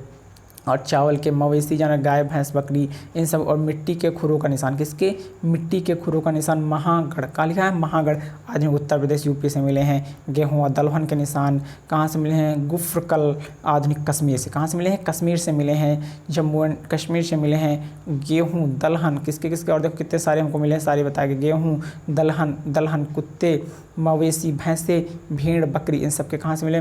और चावल के मवेशी जानवर, गाय, भैंस, बकरी, इन सब, और मिट्टी के खुरों का निशान, किसके, मिट्टी के खुरों का निशान, महागढ़, का लिखा है, महागढ़, आधुनिक उत्तर प्रदेश यूपी से मिले हैं। गेहूँ और दलहन के निशान कहाँ से मिले हैं, गुफ्रकल, आधुनिक कश्मीर से, कहाँ से मिले हैं, कश्मीर से मिले हैं। जम्मू एंड कश्मीर से मिले हैं। गेहूँ, दलहन, किसके और देखो कितने सारे हमको मिले हैं, सारे बताए गए। गेहूँ, दलहन, कुत्ते, मवेशी, भैंसे, भेड़, बकरी, इन सब के कहाँ से मिले,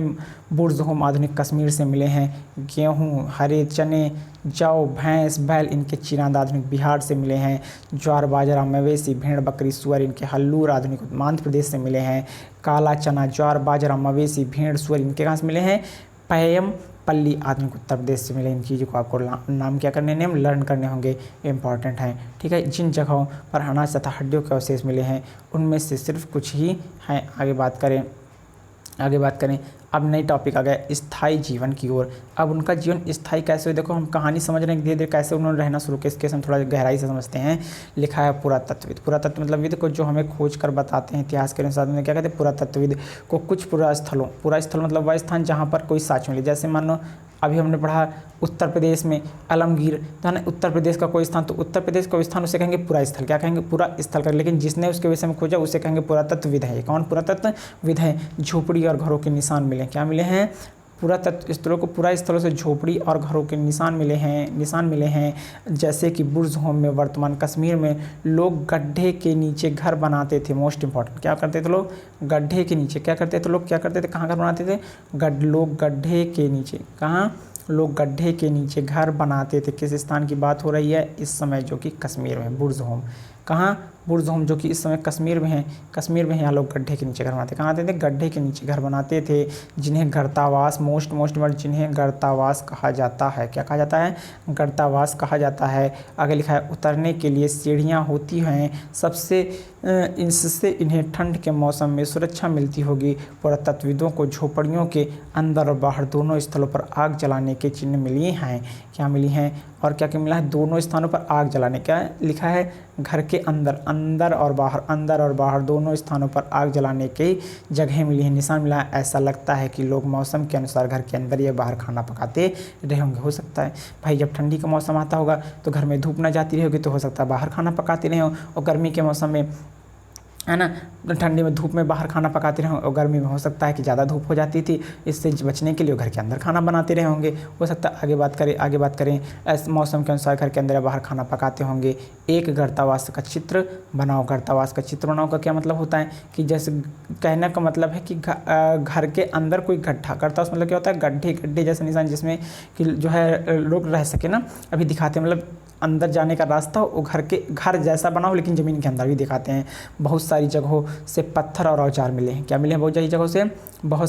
बुर्ज़होम, आधुनिक कश्मीर से मिले हैं। गेहूँ, हरे चने, जौ, भैंस, बैल इनके चीरांद आधुनिक बिहार से मिले हैं। ज्वार, बाजरा, मवेशी, भेड़, बकरी, सुअर इनके हल्लूर आधुनिक मध्य प्रदेश से मिले हैं। काला चना, ज्वार, बाजरा, मवेशी, भेड़, सुअर इनके कहाँ से मिले हैं? पय्यम पल्ली आधुनिक उत्तर प्रदेश से मिले। इन चीज़ों को आपको नाम क्या करने, नेम लर्न करने होंगे, इंपॉर्टेंट हैं। ठीक है, जिन जगहों पर अनाज तथा हड्डियों के अवशेष मिले हैं उनमें से सिर्फ कुछ ही हैं। आगे बात करें अब नई टॉपिक आ गया स्थायी जीवन की ओर। अब उनका जीवन स्थायी कैसे हुआ, देखो हम कहानी समझ रहे हैं धीरे धीरे कैसे उन्होंने रहना शुरू किया, इसके हम थोड़ा गहराई से समझते हैं। लिखा है पुरातत्वविद। पुरातत्व मतलब विद को जो हमें खोज कर बताते हैं इतिहास के अनुसार, क्या कहते हैं? पुरातत्वविद को कुछ पुरा स्थल मतलब वह स्थान जहाँ पर कोई साक्ष्य मिले। जैसे मान लो अभी हमने पढ़ा उत्तर प्रदेश में आलमगीर, तो है ना, उत्तर प्रदेश का कोई स्थान, तो उत्तर प्रदेश का स्थान उसे कहेंगे पूरा स्थल। क्या कहेंगे? पूरा स्थल कर। लेकिन जिसने उसके विषय में खोजा उसे कहेंगे पुरातत्वविद है। कौन पुरातत्वविद है? झोपड़ी और घरों के निशान मिले। क्या मिले हैं? पुरातत्व स्थलों को, पूरा स्थलों से झोपड़ी और घरों के निशान मिले हैं। जैसे कि बुर्ज होम में वर्तमान कश्मीर में लोग गड्ढे के नीचे घर बनाते थे। मोस्ट इंपॉर्टेंट, क्या करते थे लोग? गड्ढे के नीचे क्या करते थे लोग? कहाँ घर बनाते थे? लोग गड्ढे के नीचे, कहाँ? लोग गड्ढे के नीचे घर बनाते थे। किस स्थान की बात हो रही है इस समय? जो कि कश्मीर में बुर्ज होम। कहाँ? बुर्ज होम, जो कि इस समय कश्मीर में है। यहाँ लोग गड्ढे के नीचे घर बनाते। कहाँ आते थे? गड्ढे के नीचे घर बनाते थे, जिन्हें गर्तावास, मोस्ट वर्ड, जिन्हें गर्तावास कहा जाता है। क्या कहा जाता है? गर्तावास कहा जाता है। आगे लिखा है उतरने के लिए सीढ़ियाँ होती हैं, इससे इन्हें ठंड के मौसम में सुरक्षा मिलती होगी। पुरातत्वविदों को झोपड़ियों के अंदर और बाहर दोनों स्थलों पर आग जलाने के चिन्ह मिली हैं। क्या मिली हैं? और क्या क्या मिला है? दोनों स्थानों पर आग जलाने। क्या लिखा है? घर के अंदर और बाहर दोनों स्थानों पर आग जलाने की जगह मिली है, निशान मिला है। ऐसा लगता है कि लोग मौसम के अनुसार घर के अंदर या बाहर खाना पकाते रहे होंगे। हो सकता है भाई जब ठंडी का मौसम आता होगा तो घर में धूप ना जाती रही होगी, तो हो सकता है बाहर खाना पकाते रहे हो, और गर्मी के मौसम में, है ना, ठंडी में धूप में बाहर खाना पकाते रहे, और गर्मी में हो सकता है कि ज़्यादा धूप हो जाती थी, इससे बचने के लिए घर के अंदर खाना बनाते रहे होंगे। हो सकता है आगे बात करें ऐसे मौसम के अनुसार घर के अंदर या बाहर खाना पकाते होंगे। एक गर्तावास का चित्र बनाओ। गर्तावास का चित्र बनाओ का क्या मतलब होता है कि जैसे कहने का मतलब है कि घर के अंदर कोई गड्ढा। गर्तावास मतलब क्या होता है? गड्ढे जैसे निशान, जिसमें कि जो है लोग रह सके ना। अभी दिखाते हैं मतलब अंदर जाने का रास्ता हो, वो घर जैसा बना हो लेकिन ज़मीन के अंदर भी दिखाते हैं। बहुत सारी जगहों से पत्थर और औजार मिले हैं। क्या मिले हैं? बहुत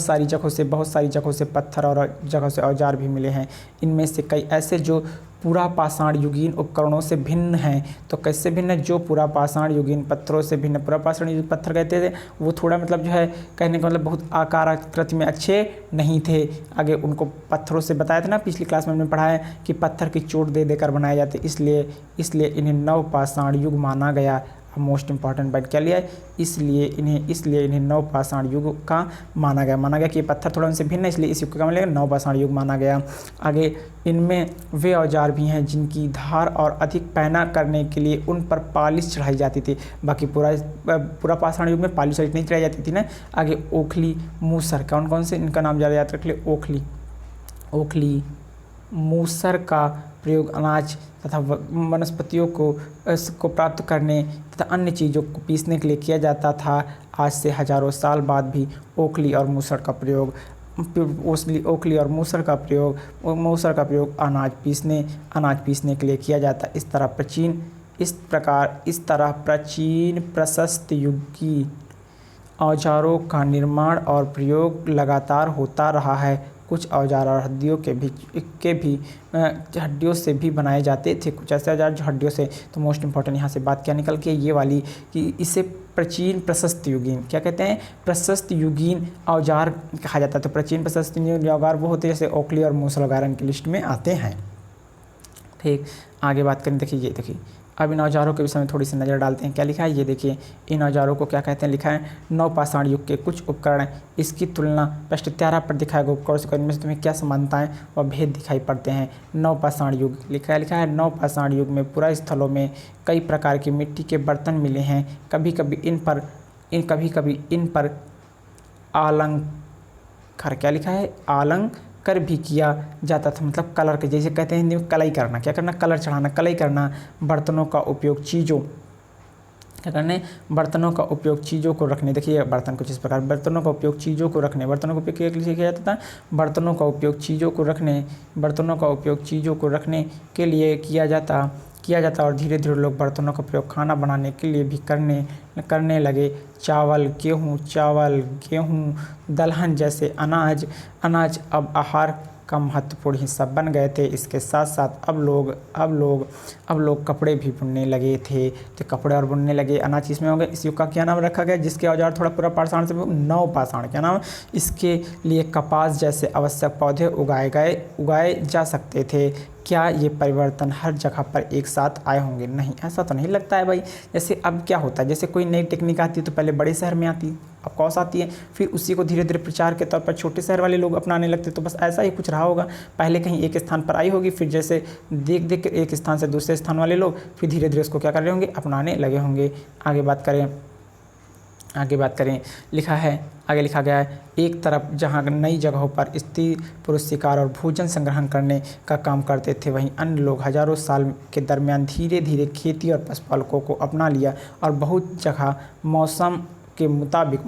सारी जगहों से पत्थर और जगहों से औजार भी मिले हैं। इनमें से कई ऐसे जो पूरा पाषाण युगीन उपकरणों से भिन्न हैं। तो कैसे भिन्न है? जो पूरा पाषाण युगीन पत्थरों से भिन्न। पूरा पाषाण युगीन पत्थर कहते थे वो थोड़ा मतलब जो है कहने का मतलब बहुत आकार आकृति में अच्छे नहीं थे। आगे उनको पत्थरों से बताया था ना, पिछली क्लास में हमने पढ़ा है कि पत्थर की चोट दे देकर बनाए जाते, इसलिए इन्हें नवपाषाण युग माना गया। मोस्ट इंपॉर्टेंट बात क्या लिया है? इसलिए इन्हें नवपाषाण युग का माना गया कि ये पत्थर थोड़ा उनसे भिन्न है, इसलिए इस युग को क्या माना गया? नवपाषाण युग माना गया। आगे इनमें वे औजार भी हैं जिनकी धार और अधिक पैना करने के लिए उन पर पालिश चढ़ाई जाती थी। बाकी पूरा पाषाण युग में पालिश नहीं चढ़ाई जाती थी ना। आगे ओखली, मूसर, कौन से इनका नाम ज़्यादा याद रख ले? ओखली, मूसर का प्रयोग अनाज तथा वनस्पतियों को प्राप्त करने तथा अन्य चीज़ों को पीसने के लिए किया जाता था। आज से हजारों साल बाद भी ओखली और मूसर का प्रयोग अनाज पीसने के लिए किया जाता। इस तरह प्राचीन प्रशस्त युग की औजारों का निर्माण और प्रयोग लगातार होता रहा है। कुछ औजार और हड्डियों से भी बनाए जाते थे। कुछ ऐसे औजार जो हड्डियों से। तो मोस्ट इंपॉर्टेंट यहाँ से बात क्या निकल के ये वाली कि इसे प्राचीन प्रशस्त युगीन क्या कहते हैं? प्रशस्त युगीन औजार कहा जाता है। तो प्राचीन प्रशस्त युगीन औजार वो होते हैं जैसे ओखली और मूसल वगैरह इनकी लिस्ट में आते हैं। ठीक, आगे बात करें। देखिए अब इन औजारों के विषय में थोड़ी सी नज़र डालते हैं। क्या लिखा है? ये देखिए, इन औजारों को क्या कहते हैं? लिखा है नवपाषाण युग के कुछ उपकरण। इसकी तुलना पृष्ठ 13 पर दिखाए गए उपकरणों से इनमें से तुम्हें क्या समानताएं व भेद दिखाई पड़ते हैं? नवपाषाण युग लिखा है नवपाषाण युग में पुरा स्थलों में कई प्रकार की मिट्टी के बर्तन मिले हैं। कभी कभी इन पर आलंकार, क्या लिखा है? आलंकार भी किया जाता था, मतलब कलर के, जैसे कहते हैं हिंदी में कलई करना। क्या करना? कलर चढ़ाना, कलई करना। बर्तनों का उपयोग चीज़ों क्या करने, बर्तनों का उपयोग चीज़ों को रखने, देखिए बर्तन कुछ इस प्रकार, बर्तनों का उपयोग चीज़ों को रखने, बर्तनों का उपयोग के लिए किया जाता था, बर्तनों का उपयोग चीज़ों को रखने, बर्तनों का उपयोग चीज़ों को रखने के लिए किया जाता और धीरे धीरे लोग बर्तनों का प्रयोग खाना बनाने के लिए भी करने लगे। चावल गेहूँ दलहन जैसे अनाज अब आहार का महत्वपूर्ण हिस्सा बन गए थे। इसके साथ साथ अब लोग कपड़े भी बुनने लगे थे, तो कपड़े और बुनने लगे। अनाज किसमें हो गए, इस युग का क्या नाम रखा गया, जिसके औजार थोड़ा पूरा पाषाण से नवपाषाण, क्या नाम, इसके लिए कपास जैसे आवश्यक पौधे उगाए जा सकते थे। क्या ये परिवर्तन हर जगह पर एक साथ आए होंगे, नहीं, ऐसा तो नहीं लगता है भाई। जैसे अब क्या होता है, जैसे कोई नई टेक्निक आती है तो पहले बड़े शहर में आती है, अब कौस आती है, फिर उसी को धीरे धीरे प्रचार के तौर पर छोटे शहर वाले लोग अपनाने लगते। तो बस ऐसा ही कुछ रहा होगा, पहले कहीं एक स्थान पर आई होगी, फिर जैसे देख के एक स्थान से दूसरे स्थान वाले लोग फिर धीरे धीरे उसको क्या कर रहे होंगे, अपनाने लगे होंगे। आगे बात करें, आगे लिखा गया है, एक तरफ जहां नई जगहों पर स्त्री पुरुष शिकार और भोजन संग्रहण करने का काम करते थे, वहीं अन्य लोग हजारों साल के दरमियान धीरे धीरे खेती और पशुपालकों को अपना लिया और बहुत जगह मौसम के मुताबिक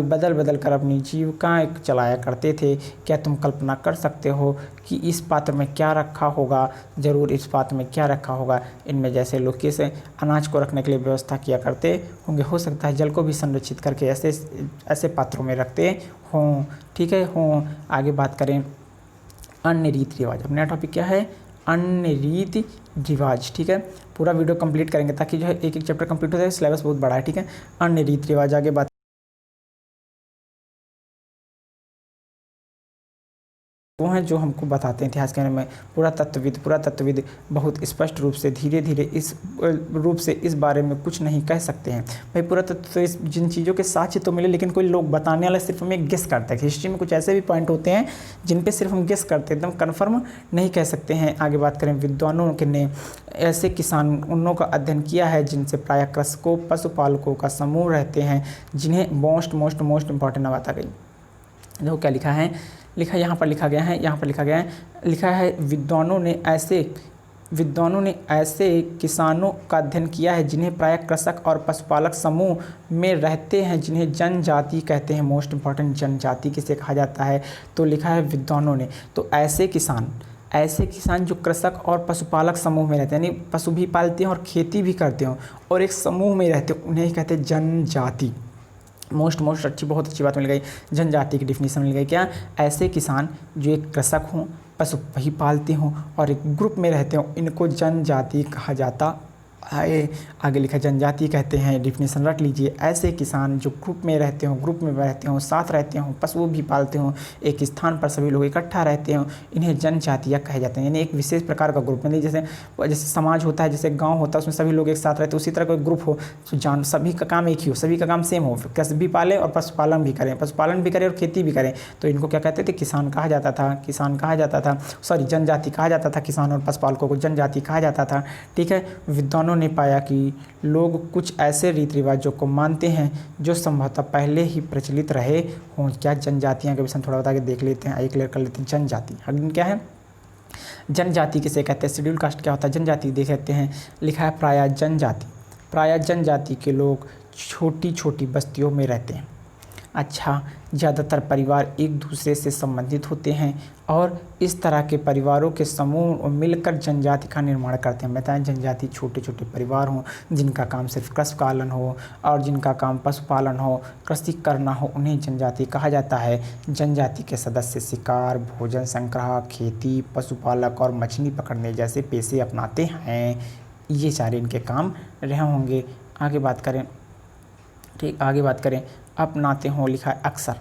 बदल कर अपनी जीविकाएं चलाया करते थे। क्या तुम कल्पना कर सकते हो कि इस पात्र में क्या रखा होगा, ज़रूर इस पात्र में क्या रखा होगा। इनमें जैसे लोग कैसे अनाज को रखने के लिए व्यवस्था किया करते होंगे, हो सकता है जल को भी संरक्षित करके ऐसे पात्रों में रखते हों, ठीक है हों। आगे बात करें, अन्य रीति रिवाज, अपना टॉपिक क्या है, अन्य रीति रिवाज, ठीक है। पूरा वीडियो कंप्लीट करेंगे ताकि जो है एक चैप्टर कंप्लीट हो जाए, सिलेबस बहुत बड़ा है, ठीक है। अन्य रीति रिवाज, आगे बात वो हैं जो हमको बताते हैं इतिहास के बारे में। पुरातत्वविद बहुत स्पष्ट रूप से धीरे धीरे इस बारे में कुछ नहीं कह सकते हैं। भाई पुरातत्व तो जिन चीज़ों के साक्ष्य तो मिले, लेकिन कोई लोग बताने वाला सिर्फ हमें गेस करता है। हिस्ट्री में कुछ ऐसे भी पॉइंट होते हैं जिन पे सिर्फ हम गेस करते हैं, एकदम कन्फर्म नहीं कह सकते हैं। आगे बात करें, विद्वानों ने ऐसे किसानों का अध्ययन किया है जिनसे प्रायः कृषकों पशुपालकों का समूह रहते हैं, जिन्हें मोस्ट इंपॉर्टेंट बात आ गई। देखो क्या लिखा है, यहाँ पर लिखा गया है, विद्वानों ने ऐसे किसानों का अध्ययन किया है जिन्हें प्रायः कृषक और पशुपालक समूह में रहते हैं, जिन्हें जनजाति कहते हैं। मोस्ट इंपॉर्टेंट, जनजाति किसे कहा जाता है, तो लिखा है विद्वानों ने। तो ऐसे किसान जो कृषक और पशुपालक समूह में रहते हैं, यानी पशु भी पालते हैं और खेती भी करते हैं और एक समूह में रहते हैं, उन्हें कहते हैं जनजाति। बहुत अच्छी बात मिल गई, जनजाति की डिफिनीशन मिल गई। क्या, ऐसे किसान जो एक कृषक हों, पशु ही पालते हों और एक ग्रुप में रहते हों, इनको जनजाति कहा जाता है। आगे लिखा, जनजाति कहते हैं, डिफिनीशन रख लीजिए, ऐसे किसान जो ग्रुप में रहते हों, साथ रहते हों, पशु भी पालते हों, एक स्थान पर सभी लोग इकट्ठा रहते हों, इन्हें जनजातियाँ कहे जाते हैं। यानी एक विशेष प्रकार का ग्रुप, यानी जैसे समाज होता है, जैसे गांव होता है, उसमें सभी लोग एक साथ रहते हैं, उसी तरह का ग्रुप हो, तो सभी का काम एक ही हो, सभी का काम सेम हो, कृषि भी पाले और पशुपालन भी करें और खेती भी करें, तो इनको क्या कहते थे, किसान कहा जाता था, जनजाति कहा जाता था। किसान और पशुपालकों को जनजाति कहा जाता था, ठीक है। विद्वानों ने पाया कि लोग कुछ ऐसे रीति रिवाजों को मानते हैं जो संभवतः पहले ही प्रचलित रहे हों। क्या, जनजातियां के विषय में थोड़ा बता के देख लेते हैं, क्लियर कर लेते हैं। जनजाति क्या है, जनजाति किसे कहते हैं, शेड्यूल कास्ट क्या होता है, जनजाति देख लेते हैं। लिखा है, प्रायः जनजाति के लोग छोटी छोटी बस्तियों में रहते हैं। अच्छा, ज़्यादातर परिवार एक दूसरे से संबंधित होते हैं और इस तरह के परिवारों के समूह मिलकर जनजाति का निर्माण करते हैं। बताएं, जनजाति छोटे छोटे परिवार हों जिनका काम सिर्फ कृषि पालन हो और जिनका काम पशुपालन हो, कृषि करना हो, उन्हें जनजाति कहा जाता है। जनजाति के सदस्य शिकार, भोजन संग्रह, खेती, पशुपालक और मछली पकड़ने जैसे पेशे अपनाते हैं। ये सारे इनके काम रहे होंगे। आगे बात करें, अपनाते हों, लिखा है अक्सर।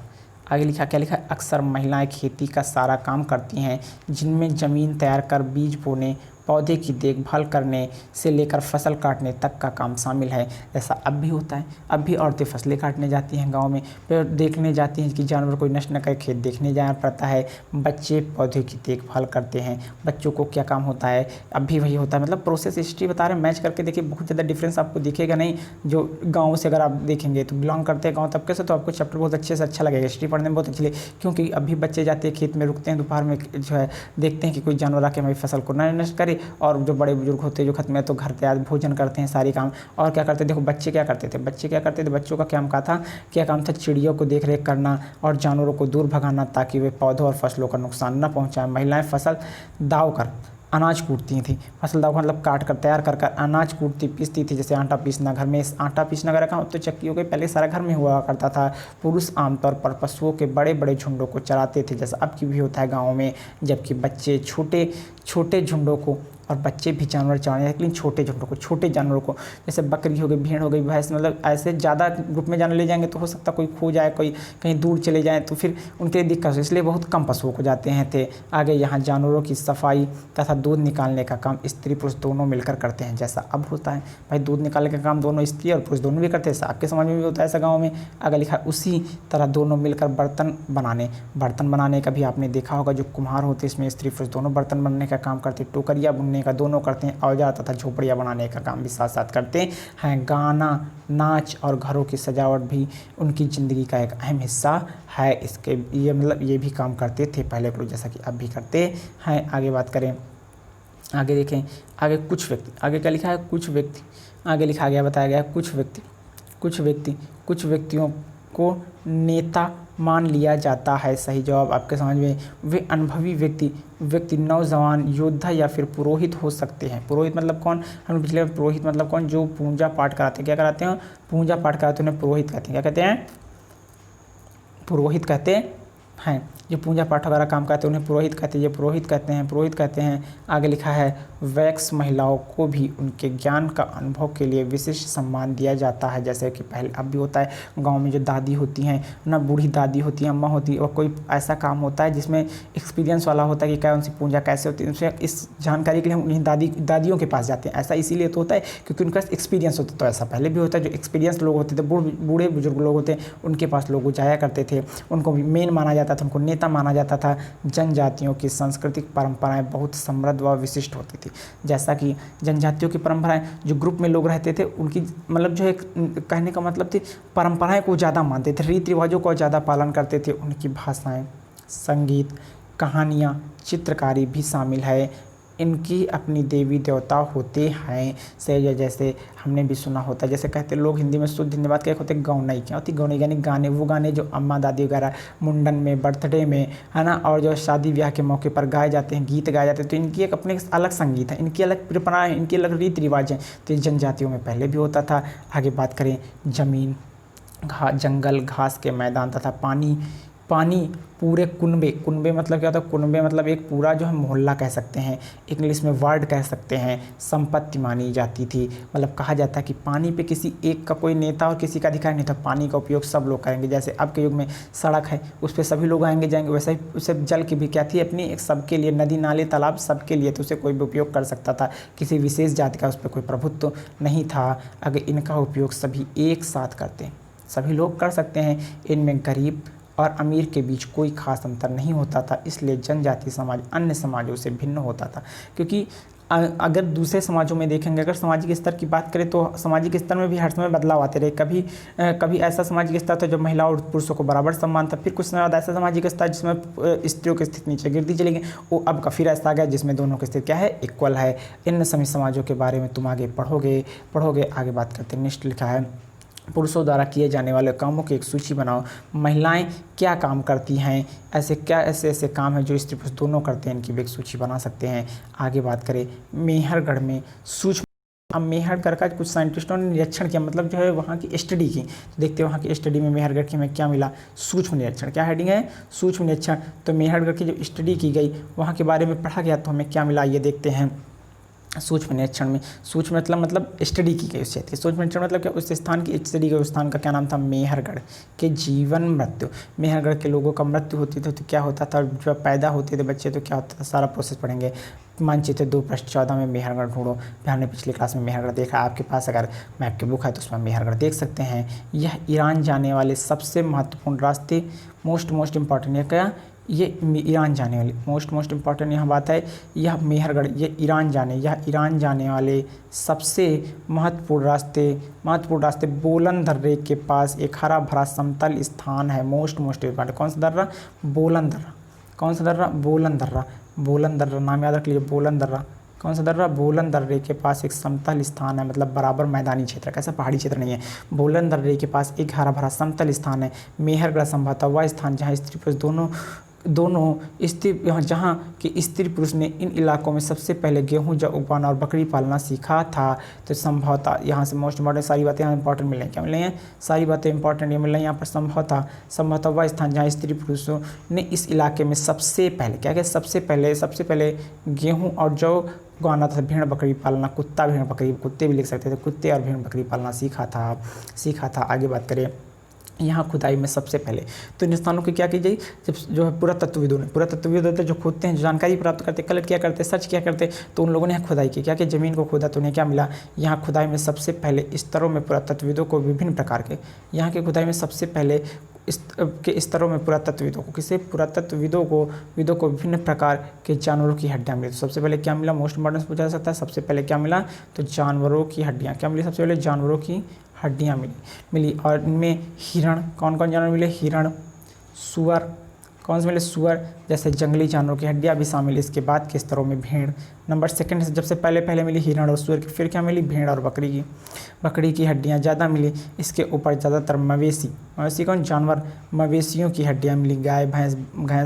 आगे क्या लिखा है, अक्सर महिलाएं खेती का सारा काम करती हैं, जिनमें ज़मीन तैयार कर बीज बोने, पौधे की देखभाल करने से लेकर फसल काटने तक का काम शामिल है। ऐसा अब भी होता है, अब भी औरतें फसलें काटने जाती हैं गांव में, फिर देखने जाती हैं कि जानवर कोई नष्ट न करे, खेत देखने जाना पड़ता है। बच्चे पौधे की देखभाल करते हैं, बच्चों को क्या काम होता है, अब भी वही होता है। मतलब प्रोसेस हिस्ट्री बता रहे हैं, मैच करके देखिए, बहुत ज़्यादा डिफरेंस आपको दिखेगा नहीं। जो गाँव से अगर आप देखेंगे तो बिलोंग करते हैं गाँव तबके से, तो आपको चैप्टर बहुत अच्छे से अच्छा लगेगा, हिस्ट्री पढ़ने में बहुत अच्छी लगेगी, क्योंकि अभी बच्चे जाते हैं खेत में, रुकते हैं दोपहर में, जो है देखते हैं कि कोई जानवर आके हमारी फसल को न नष्ट करे, और जो बड़े बुजुर्ग होते जो खत्म है तो घर तैयार भोजन करते हैं सारी काम। और क्या करते, देखो बच्चे क्या करते थे, बच्चों का क्या काम था, चिड़ियों को देख रेख करना और जानवरों को दूर भगाना ताकि वे पौधों और फसलों का नुकसान न पहुँचाएं। महिलाएँ फसल दाव कर अनाज कूटती थी, फसल दाव मतलब काट कर तैयार कर अनाज कूटती पीसती थी। जैसे आटा पीसना, घर में आटा पीसना वगैरह काम तो चक्की हो गई, पहले सारा घर में हुआ करता था। पुरुष आमतौर पर पशुओं के बड़े बड़े झुंडों को चराते थे, जैसा अब की भी होता है गाँव में, जबकि बच्चे छोटे छोटे झुंडों को, और बच्चे भी जानवर चराने, लेकिन छोटे झुंडों को, छोटे जानवरों को, जैसे बकरी हो गई, भेड़ हो गई, भैंस, मतलब ऐसे ज़्यादा ग्रुप में जानवर ले जाएंगे तो हो सकता कोई खो जाए, कोई कहीं दूर चले जाए तो फिर उनके लिए दिक्कत हो, इसलिए बहुत कम पशुओं को जाते हैं थे। आगे यहाँ जानवरों की सफाई तथा दूध निकालने का काम स्त्री पुरुष दोनों मिलकर करते हैं, जैसा अब होता है। भाई दूध निकालने का काम दोनों स्त्री और पुरुष दोनों भी करते हैं, आपके समाज में भी होता है ऐसा गाँव में। आगे लिखा उसी तरह दोनों मिलकर बर्तन बनाने का भी आपने देखा होगा, जो कुम्हार होते हैं इसमें स्त्री पुरुष दोनों बर्तन बनने का काम करते हैं, टोकरियाँ बुनने का दोनों करते हैं, औजार तथा झोपड़ियाँ बनाने का काम भी साथ साथ करते हैं। गाना, नाच और घरों की सजावट भी उनकी ज़िंदगी का एक अहम हिस्सा है। इसके ये मतलब ये भी काम करते थे पहले लोग, जैसा कि अब भी करते हैं। आगे बात करें, आगे देखें, आगे कुछ व्यक्ति, आगे क्या लिखा है, कुछ व्यक्ति, आगे लिखा गया, बताया गया कुछ व्यक्तियों को नेता मान लिया जाता है। सही जवाब आपके समझ में, वे अनुभवी व्यक्ति नौजवान योद्धा या फिर पुरोहित हो सकते हैं। पुरोहित मतलब कौन, हम पिछले पुरोहित मतलब कौन, जो पूजा पाठ कराते हैं, क्या कराते हैं, पूजा पाठ कराते हैं, उन्हें पुरोहित कहते हैं। क्या कहते हैं, पुरोहित कहते हैं। जो पूजा पाठ वगैरह काम करते हैं उन्हें पुरोहित कहते हैं, ये पुरोहित कहते हैं। आगे लिखा है वैक्स महिलाओं को भी उनके ज्ञान का अनुभव के लिए विशिष्ट सम्मान दिया जाता है, जैसे कि पहले अब भी होता है। गांव में जो दादी होती हैं ना, बूढ़ी दादी होती है, अम्मा होती है, और कोई ऐसा काम होता है जिसमें एक्सपीरियंस वाला होता है कि क्या उनसे पूजा कैसे होती है, उनसे इस जानकारी के लिए हम उन्हीं दादियों के पास जाते हैं। ऐसा इसीलिए तो होता है क्योंकि उनका एक्सपीरियंस होता है। तो ऐसा पहले भी होता है, जो एक्सपीरियंस लोग होते थे, बूढ़े बुजुर्ग लोग होते हैं, उनके पास लोग जाया करते थे, उनको मेन माना जाता था, उनको नेता माना जाता था। जनजातियों की सांस्कृतिक परंपराएं बहुत समृद्ध व विशिष्ट होती थी, जैसा कि जनजातियों की परंपराएं, जो ग्रुप में लोग रहते थे उनकी मतलब जो है कहने का मतलब थी, परंपराएं को ज़्यादा मानते थे, रीति रिवाजों को ज़्यादा पालन करते थे। उनकी भाषाएं, संगीत, कहानियाँ, चित्रकारी भी शामिल है। इनकी अपनी देवी देवता होते हैं, से जैसे हमने भी सुना होता है, जैसे कहते लोग हिंदी में शुद्ध हिंदी बात क्या होते हैं, गौनई, क्या होती है गौनई, यानी गाने, वो गाने जो अम्मा दादी वगैरह मुंडन में, बर्थडे में, है ना, और जो शादी ब्याह के मौके पर गाए जाते हैं, गीत गाए जाते हैं, तो इनकी एक अपने अलग संगीत है, इनकी अलग परंपराएं, इनकी अलग रीति रिवाज हैं। तो जनजातियों में पहले भी होता था। आगे बात करें, जमीन, जंगल, घास के मैदान तथा पानी पूरे कुनबे मतलब क्या होता है, कुनबे मतलब एक पूरा जो है मोहल्ला कह सकते हैं, इंग्लिश में वार्ड कह सकते हैं, संपत्ति मानी जाती थी। मतलब कहा जाता है कि पानी पे किसी एक का कोई नेता और किसी का अधिकार नहीं था, पानी का उपयोग सब लोग करेंगे। जैसे अब के युग में सड़क है, उस पर सभी लोग आएंगे जाएंगे, वैसे ही उसे जल की भी क्या थी अपनी, एक सबके लिए, नदी नाले तालाब सबके लिए, तो उसे कोई भी उपयोग कर सकता था, किसी विशेष जाति का उस पर कोई प्रभुत्व नहीं था। अगर इनका उपयोग सभी एक साथ करते हैं, सभी लोग कर सकते हैं, इनमें गरीब और अमीर के बीच कोई खास अंतर नहीं होता था, इसलिए जनजातीय समाज अन्य समाजों से भिन्न होता था। क्योंकि अगर दूसरे समाजों में देखेंगे, अगर सामाजिक स्तर की बात करें तो सामाजिक स्तर में भी हर समय बदलाव आते रहे। कभी ऐसा सामाजिक स्तर था जब महिलाओं और पुरुषों को बराबर सम्मान था, फिर कुछ समय बाद ऐसा सामाजिक स्तर जिसमें स्त्रियों की स्थिति नीचे गिरती चली गई, वो अब का फिर ऐसा आ गया जिसमें दोनों की स्थिति क्या है, इक्वल है। इन सभी समाजों के बारे में तुम आगे पढ़ोगे। आगे बात करते हैं, नेक्स्ट लिखा है पुरुषों द्वारा किए जाने वाले कामों की एक सूची बनाओ। महिलाएं क्या काम करती हैं, ऐसे काम हैं जो स्त्री पुरुष दोनों करते हैं, इनकी भी एक सूची बना सकते हैं। आगे बात करें, मेहरगढ़ में सूक्ष्म, अब मेहरगढ़ का कुछ साइंटिस्टों ने निरीक्षण किया, मतलब जो है वहाँ की स्टडी की, तो देखते हैं वहाँ की स्टडी में मेहरगढ़ की हमें क्या मिला, सूक्ष्म निरीक्षण। क्या हेडिंग है, सूक्ष्म निरीक्षण। तो मेहरगढ़ की जो स्टडी की गई वहाँ के बारे में पढ़ा गया, तो हमें क्या मिला ये देखते हैं। सूक्ष्म निरीक्षण में, सूक्ष्म मतलब स्टडी की गई उस क्षेत्र, सूक्ष्म निरीक्षण मतलब क्या, उस स्थान की स्टडी की, उस स्थान का क्या नाम था, मेहरगढ़ के जीवन मृत्यु। मेहरगढ़ के लोगों का मृत्यु होती थी तो क्या होता था, जब पैदा होते थे बच्चे तो क्या होता था, सारा प्रोसेस पढ़ेंगे। मानचित्र 2/14 में मेहरगढ़ ढूंढो। हमने पिछली क्लास में मेहरगढ़ देखा, आपके पास अगर मैप की बुक है तो उसमें मेहरगढ़ देख सकते हैं। यह ईरान जाने वाले सबसे महत्वपूर्ण रास्ते, मोस्ट इम्पॉर्टेंट, ये क्या, ये ईरान जाने वाले मोस्ट इम्पॉर्टेंट यहाँ बात है, यह मेहरगढ़, यह ईरान जाने वाले सबसे महत्वपूर्ण रास्ते बोलन दर्रे के पास एक हरा भरा समतल स्थान है। मोस्ट इम्पॉर्टेंट कौन सा दर्रा, बोलन दर्रा, कौन सा दर्रा, बोलन दर्रा नाम याद रख लीजिए, बोलन दर्रा कौन सा दर्रा? बोलन दर्रे के पास एक समतल स्थान है, मतलब बराबर मैदानी क्षेत्र, कैसा पहाड़ी क्षेत्र नहीं है। बोलन दर्रे के पास एक हरा भरा समतल स्थान है। मेहरगढ़ संभवतः वह स्थान जहाँ स्त्री पुरुष दोनों स्त्री जहाँ के स्त्री पुरुष ने इन इलाकों में सबसे पहले गेहूं जौ उगाना और बकरी पालना सीखा था। तो संभवतः यहाँ से मोस्ट इंपॉर्टेंट सारी बातें यहाँ इंपॉर्टेंट मिल रही हैं। क्या मिल रही हैं? सारी बातें इंपॉर्टेंट ये मिल रही हैं यहाँ पर। संभवतः वह स्थान जहाँ स्त्री पुरुषों ने इस इलाके में सबसे पहले क्या क्या सबसे पहले गेहूँ और जौ उगाना था, भेड़ बकरी पालना, कुत्ता भेड़ बकरी, कुत्ते भी लिख सकते थे, कुत्ते और भेड़ बकरी पालना सीखा था। आगे बात करें यहाँ खुदाई में सबसे पहले तो इन स्थानों की क्या की जाए, जब जो है पुरातत्वविद होते जो खोदते हैं, जो जानकारी प्राप्त करते, कलेक्ट क्या करते, सर्च क्या करते, तो उन लोगों ने यहाँ खुदाई की, क्या कि ज़मीन को खोदा तो उन्हें क्या मिला, यहाँ खुदाई में सबसे पहले स्तरों में पुरातत्वविदों को विभिन्न प्रकार के, यहाँ की खुदाई में सबसे पहले के स्तरों में पुरातत्वविदों को विभिन्न प्रकार के जानवरों की हड्डियाँ मिली। तो सबसे पहले क्या मिला, मोस्ट इंपॉर्टेंट पूछा जा सकता है, सबसे पहले क्या मिला, तो जानवरों की हड्डियाँ क्या मिली, सबसे पहले जानवरों की हड्डियाँ मिली और इनमें हिरण, कौन कौन जानवर मिले, हिरण, सुअर, कौन से मिले, सुअर जैसे जंगली जानवरों की हड्डियाँ भी शामिल। इसके बाद के स्तरों में भेड़ नंबर सेकंड से, जब से पहले मिली हिरण और सुअर की, फिर क्या मिली, भेड़ और बकरी की हड्डियाँ ज़्यादा मिली। इसके ऊपर ज़्यादातर मवेशी कौन, जानवर, मवेशियों की हड्डियाँ मिली, गाय भैंस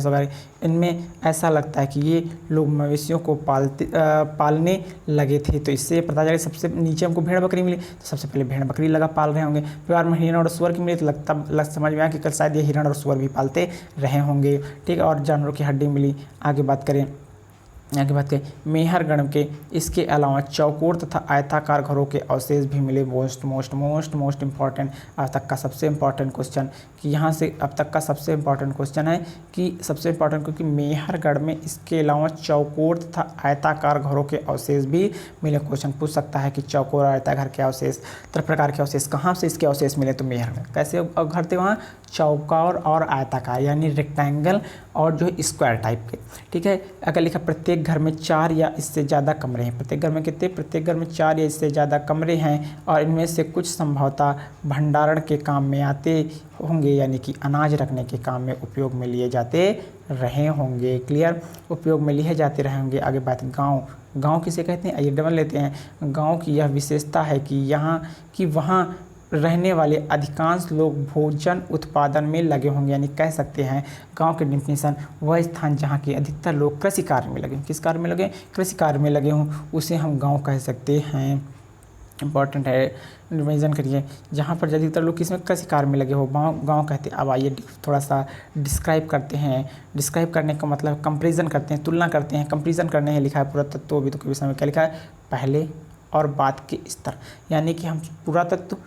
वगैरह। इनमें ऐसा लगता है कि ये लोग मवेशियों को पालने लगे थे। तो इससे पता चला सबसे नीचे हमको भेड़ बकरी मिली, तो सबसे पहले भेड़ बकरी पाल रहे होंगे। परिवार में हिरण और सुअर की मिली, तो समझ में आया कि कल शायद ये हिरण और सुअर भी पालते रहे होंगे। ठीक है, और जानवरों की हड्डी मिली। आगे बात करें मेहरगढ़ के इसके अलावा चौकोर तथा आयताकार घरों के अवशेष भी मिले। मोस्ट इंपॉर्टेंट अब तक का सबसे इंपॉर्टेंट क्वेश्चन कि यहाँ से अब तक का सबसे इंपॉर्टेंट क्वेश्चन है कि सबसे इंपॉर्टेंट, क्योंकि मेहरगढ़ में इसके अलावा चौकोर तथा आयताकार घरों के अवशेष भी मिले। क्वेश्चन पूछ सकता है कि चौकोर और आयताकार के अवशेष, तरह प्रकार के अवशेष कहाँ से इसके अवशेष मिले, तो मेहरगढ़। कैसे घर थे वहाँ, चौकोर और आयताकार यानी रेक्टेंगल और जो स्क्वायर टाइप के। ठीक है, अगर लिखा प्रत्येक घर में 4 या इससे ज़्यादा कमरे हैं, प्रत्येक घर में कितने, प्रत्येक घर में 4 या इससे ज़्यादा कमरे हैं और इनमें से कुछ संभवतः भंडारण के काम में आते होंगे, यानी कि अनाज रखने के काम में उपयोग में लिए जाते रहे होंगे। क्लियर, उपयोग में लिए जाते रहे होंगे। आगे बात, गाँव किसे कहते हैं, आइए डबल लेते हैं। गाँव की यह विशेषता है कि वहाँ रहने वाले अधिकांश लोग भोजन उत्पादन में लगे होंगे, यानी कह सकते हैं गांव के डिफिनेशन वह स्थान जहां के अधिकतर लोग कृषि कार्य में लगे, किस कार्य में लगे, कृषि कार्य में लगे हों, उसे हम गांव कह सकते हैं। इंपॉर्टेंट है, रिवीजन करिए। जहाँ पर अधिकतर लोग किसमें, कृषि कार्य में लगे हो, गांव कहते हैं। अब आइए थोड़ा सा डिस्क्राइब करते हैं। डिस्क्राइब करने का मतलब कंपेरिजन करते हैं, तुलना करते हैं। कंपेरिजन करने है लिखा है पुरातत्वविदों के विषय में, क्या लिखा है, पहले और बाद के स्तर, यानी कि हम पुरातत्व,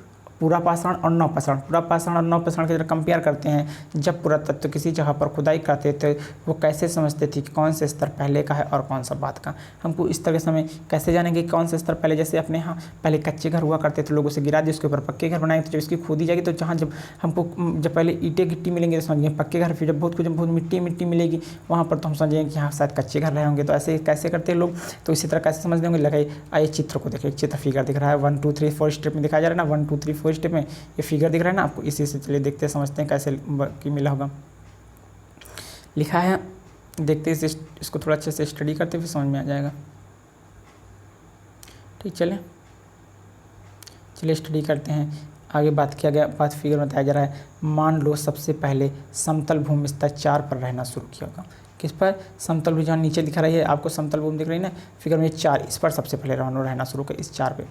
पूरा पाषाण और नवपाषाण की तरह कंपेयर करते हैं। जब पुरातत्व किसी जगह पर खुदाई करते थे वो कैसे समझते थे कि कौन से स्तर पहले का है और कौन सा बाद का। हमको इस तरह समय कैसे जानेंगे कौन से स्तर पहले, जैसे अपने यहाँ पहले कच्चे घर हुआ करते थे, लोग उसे गिरा दिए, उसके ऊपर पक्के घर बनाए, तो जब इसकी खोदी जाएगी तो जहाँ जब पहले ईंटें गिट्टी मिलेंगे तो समझिए पक्के घर, फिर जब बहुत मिट्टी मिलेगी वहाँ पर तो हम समझेंगे कि हाँ शायद कच्चे घर रहे होंगे। तो ऐसे कैसे करते हैं लोग, तो इसी तरह कैसे समझ देंगे, लगाइए। आइए चित्र को देखिए, चित्र फिगर दिख रहा है 1 2 3 4 स्टेप में दिखाया जा रहा है ना, 1 2 3 4 स्टेप में ये फिगर दिख रहा है ना आपको, इसी से चलिए देखते हैं, समझते हैं कैसे की मिला होगा। लिखा है, देखते हैं इसको थोड़ा अच्छे से स्टडी करते फिर समझ में आ जाएगा। ठीक, चलिए स्टडी करते हैं। आगे बात किया गया, बात फिगर में बताया जा रहा है। मान लो सबसे पहले समतल भूमि स्तर 4 पर रहना शुरू किया होगा। किस पर, समतल भूमि, जहाँ नीचे दिखा रही है आपको समतल भूमि दिख रही है ना फिगर में 4, इस पर सबसे पहले रहना शुरू कर, इस 4 पे।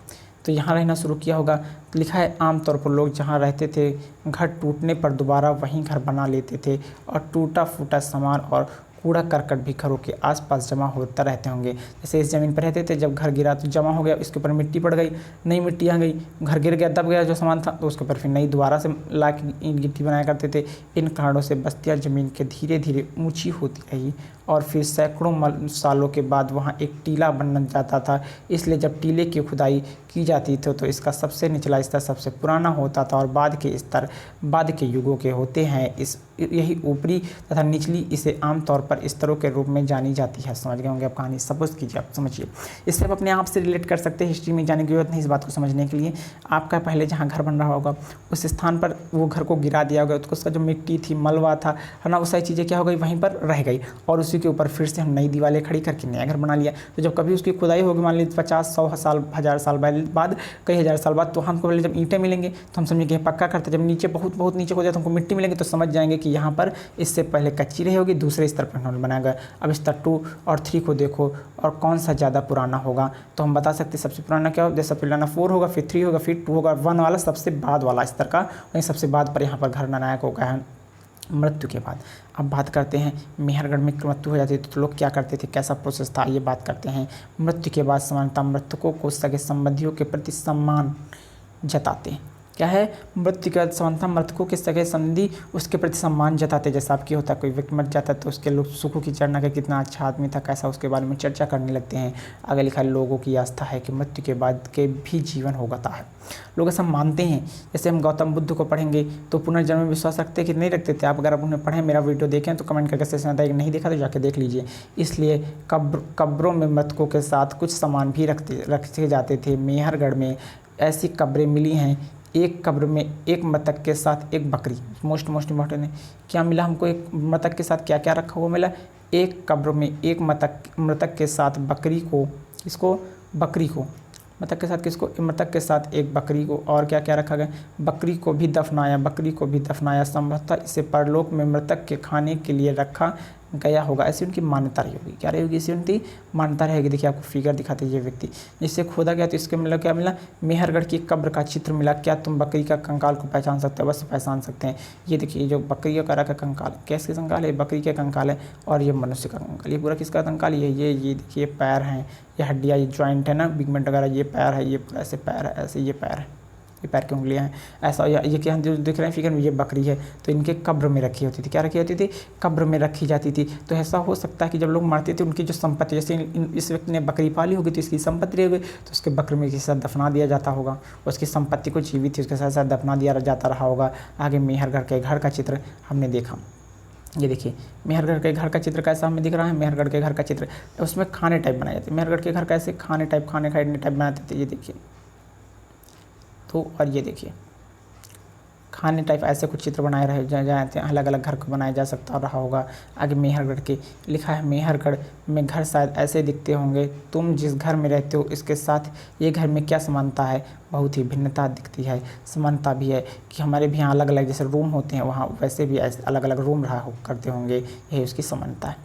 तो यहाँ रहना शुरू किया होगा। तो लिखा है आमतौर पर लोग जहाँ रहते थे घर टूटने पर दोबारा वहीं घर बना लेते थे और टूटा फूटा सामान और कूड़ा करकट भी घरों के आसपास जमा होता रहते होंगे। जैसे इस ज़मीन पर रहते थे, जब घर गिरा तो जमा हो गया, इसके ऊपर मिट्टी पड़ गई, नई मिट्टी आ गई, घर गिर गया, दब गया जो सामान था, तो उसके ऊपर फिर नई दोबारा से ला के ईंट गिट्टी बनाया करते थे। इन कारणों से बस्तियाँ ज़मीन के धीरे धीरे ऊँची होती रही और फिर सैकड़ों सालों के बाद वहाँ एक टीला बन जाता था। इसलिए जब टीले की खुदाई की जाती थी तो इसका सबसे निचला स्तर सबसे पुराना होता था और बाद के स्तर बाद के युगों के होते हैं। यही ऊपरी तथा निचली इसे आमतौर पर स्तरों के रूप में जानी जाती है। समझ गए होंगे आप कहानी, सपोज कीजिए आप समझिए, इससे आप अपने आप से रिलेट कर सकते हैं। हिस्ट्री में जाने की जरूरत नहीं इस बात को समझने के लिए। आपका पहले जहाँ घर बन रहा होगा उस स्थान पर वो घर को गिरा दिया होगा, उसका जो मिट्टी थी, मलबा था, है ना, वो सारी चीज़ें क्या हो गई वहीं पर रह गई और उसी उसी के ऊपर फिर से हम नई दीवारें खड़ी करके नया घर बना लिया। तो जब कभी उसकी खुदाई होगी, मान लीजिए 50-100 साल, 1000 साल बाद, कई हज़ार साल बाद, तो हमको पहले जब ईंटें मिलेंगे तो हम समझेंगे पक्का करते। जब नीचे बहुत नीचे हो जाए तो हमको मिट्टी मिलेंगे, तो समझ जाएंगे कि यहाँ पर इससे पहले कच्ची रही होगी, दूसरे स्तर पर उन्होंने बनाया गया। अब स्तर 2 और 3 को देखो और कौन सा ज़्यादा पुराना होगा, तो हम बता सकते हैं सबसे पुराना क्या होगा। जैसे पुराना 4 होगा, फिर 3 होगा, फिर 2 होगा, 1 वाला सबसे बाद वाला स्तर का, वहीं सबसे बाद पर यहाँ पर घर निर्णायक होगा है मृत्यु के बाद। अब बात करते हैं मेहरगढ़ में मृत्यु हो जाती थी तो लोग क्या करते थे, कैसा प्रोसेस था, ये बात करते हैं। मृत्यु के बाद समानता, मृतकों को सगे संबंधियों के प्रति सम्मान जताते हैं। क्या है, मृत्यु के बाद समानता, मृतकों के सगे संधि उसके प्रति सम्मान जताते। जैसा आपकी होता है, कोई व्यक्ति मर जाता है तो उसके लोग सुखों की चर्चा कर, कितना अच्छा आदमी था, कैसा, उसके बारे में चर्चा करने लगते हैं। आगे लिखा है, लोगों की आस्था है कि मृत्यु के बाद के भी जीवन होता है। लोग ऐसा मानते हैं। जैसे हम गौतम बुद्ध को पढ़ेंगे तो पुनर्जन्म में विश्वास रखते हैं कि नहीं रखते थे आप? अगर आप उन्हें पढ़ें, मेरा वीडियो देखें तो कमेंट करके सेशन बताइए, नहीं देखा तो जाके देख लीजिए। इसलिए कब्रों में मृतकों के साथ कुछ सामान भी रखे जाते थे। मेहरगढ़ में ऐसी कब्रें मिली हैं, एक कब्र में एक मृतक के साथ एक बकरी। मोस्ट इम्पॉर्टेंट है, क्या मिला हमको, एक मृतक के साथ क्या क्या रखा हुआ मिला। एक कब्र में एक मृतक के साथ बकरी को, किसको, बकरी को, मृतक के साथ किसको, मृतक के साथ एक बकरी को। और क्या क्या रखा गया, बकरी को भी दफनाया, संभवतः इसे परलोक में मृतक के खाने के लिए रखा गया होगा। ऐसी उनकी मान्यता रही होगी। क्या रहेगी, ऐसी उनकी मान्यता रहेगी। देखिए आपको फिगर दिखाते हैं, ये व्यक्ति जिससे खोदा गया तो इसके मतलब क्या मिला, मेहरगढ़ की कब्र का चित्र मिला। क्या तुम बकरी का कंकाल को पहचान सकते हो? बस पहचान सकते हैं। ये देखिए, जो बकरी का कंकाल, कैसे कंकाल है, बकरी के कंकाल है, और ये मनुष्य का कंकाल। ये पूरा किसका कंकाल, ये देखिए पैर हैं, ये हड्डियाँ, ये जॉइंट है ना, बिगमेंट वगैरह, ये पैर है, ये ऐसे पैर है, ऐसे ये पैर है, ये पैर की उंगलियाँ हैं, ऐसा। ये क्या जो दिख रहे हैं फिगर में, ये बकरी है। तो इनके कब्र में रखी होती थी। क्या रखी होती थी, कब्र में रखी जाती थी। तो ऐसा हो सकता है कि जब लोग मरते थे उनकी जो संपत्ति, जैसे इस व्यक्ति ने बकरी पाली होगी तो इसकी संपत्ति रही होगी, तो उसके बकरे में किसी साथ दफना दिया जाता होगा, उसकी संपत्ति को जीवित थी उसके साथ साथ दफना दिया जाता रहा होगा। आगे मेहरगढ़ के घर का चित्र हमने देखा। ये देखिए मेहरगढ़ के घर का चित्र कैसा हमें दिख रहा है। मेहरगढ़ के घर का चित्र, उसमें खाने टाइप बनाए जाते। मेहरगढ़ के घर कैसे, खाने टाइप बनाते थे। ये देखिए, तो और ये देखिए खाने टाइप ऐसे कुछ चित्र बनाए रहे जाते हैं। अलग अलग घर को बनाया जा सकता रहा होगा। आगे मेहरगढ़ के लिखा है, मेहरगढ़ में घर शायद ऐसे दिखते होंगे। तुम जिस घर में रहते हो इसके साथ ये घर में क्या समानता है, बहुत ही भिन्नता दिखती है। समानता भी है कि हमारे भी यहाँ अलग अलग जैसे रूम होते हैं, वहाँ वैसे भी ऐसे अलग अलग रूम रहा करते होंगे, यही उसकी समानता है।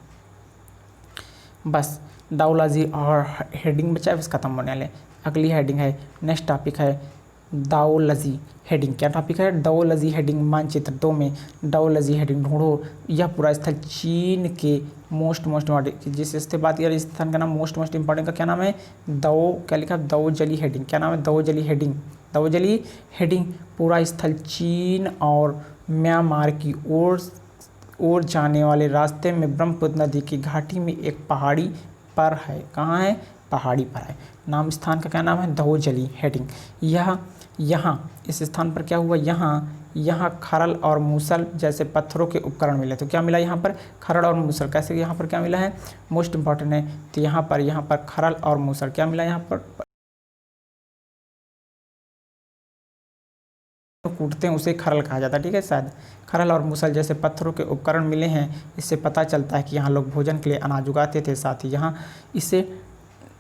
बस दाओलॉजी और हेडिंग बचा है, बस खत्म होने वाले। अगली हेडिंग है, नेक्स्ट टॉपिक है दाओलॉजी हेडिंग। क्या टॉपिक है, दाओलॉजी हेडिंग। मानचित्र 2 में दाओलॉजी हेडिंग ढूंढो। यह पूरा स्थल चीन के मोस्ट इम्पॉर्टेंट, जिस स्थल बात करें इस स्थान का नाम मोस्ट इम्पॉर्टेंट का क्या नाम है, क्या लिखा, दाओजली हेडिंग। क्या नाम है, दाओजली हेडिंग। पूरा स्थल चीन और म्यांमार की ओर जाने वाले रास्ते में ब्रह्मपुत्र नदी की घाटी में एक पहाड़ी पर है। कहाँ है, पहाड़ी पर है। नाम स्थान का क्या नाम है, दाओजली हेडिंग। यहाँ इस स्थान पर क्या हुआ, यहाँ खरल और मूसल जैसे पत्थरों के उपकरण मिले। तो क्या मिला यहाँ पर, खरल और मूसल। कैसे, यहाँ पर क्या मिला है, मोस्ट इम्पॉर्टेंट है। तो यहाँ पर खरल और मूसल क्या मिला, यहाँ पर कूटते हैं उसे खरल कहा जाता है, ठीक है। शायद खरल और मूसल जैसे पत्थरों के उपकरण मिले हैं। इससे पता चलता है कि यहाँ लोग भोजन के लिए अनाज उगाते थे। साथ ही यहाँ इसे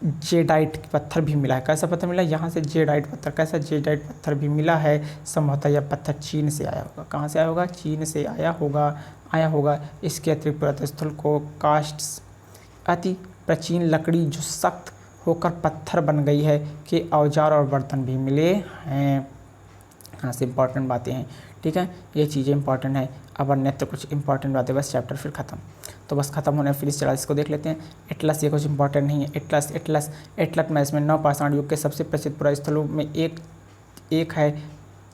जेडाइट पत्थर भी मिला है। कैसा पत्थर मिला, यहाँ से जेडाइट पत्थर। कैसा, जेडाइट पत्थर भी मिला है। संभवतः यह पत्थर चीन से आया होगा। कहाँ से आया होगा, चीन से आया होगा। इसके अतिरिक्त पुरातत्व को कास्ट्स, अति प्राचीन लकड़ी जो सख्त होकर पत्थर बन गई है, के औजार और बर्तन भी मिले हैं। यहाँ से इंपॉर्टेंट बातें हैं, ठीक है। ये चीज़ें इंपॉर्टेंट है। अब अन्यत्र कुछ इंपॉर्टेंट बातें, बस चैप्टर फिर खत्म। तो बस खत्म होने फिर चला, इसको देख लेते हैं। एटलस, ये कुछ इंपॉर्टेंट नहीं है। एटलस में इसमें 9 पाषाण युग के सबसे प्रसिद्ध पुरास्थलों में एक है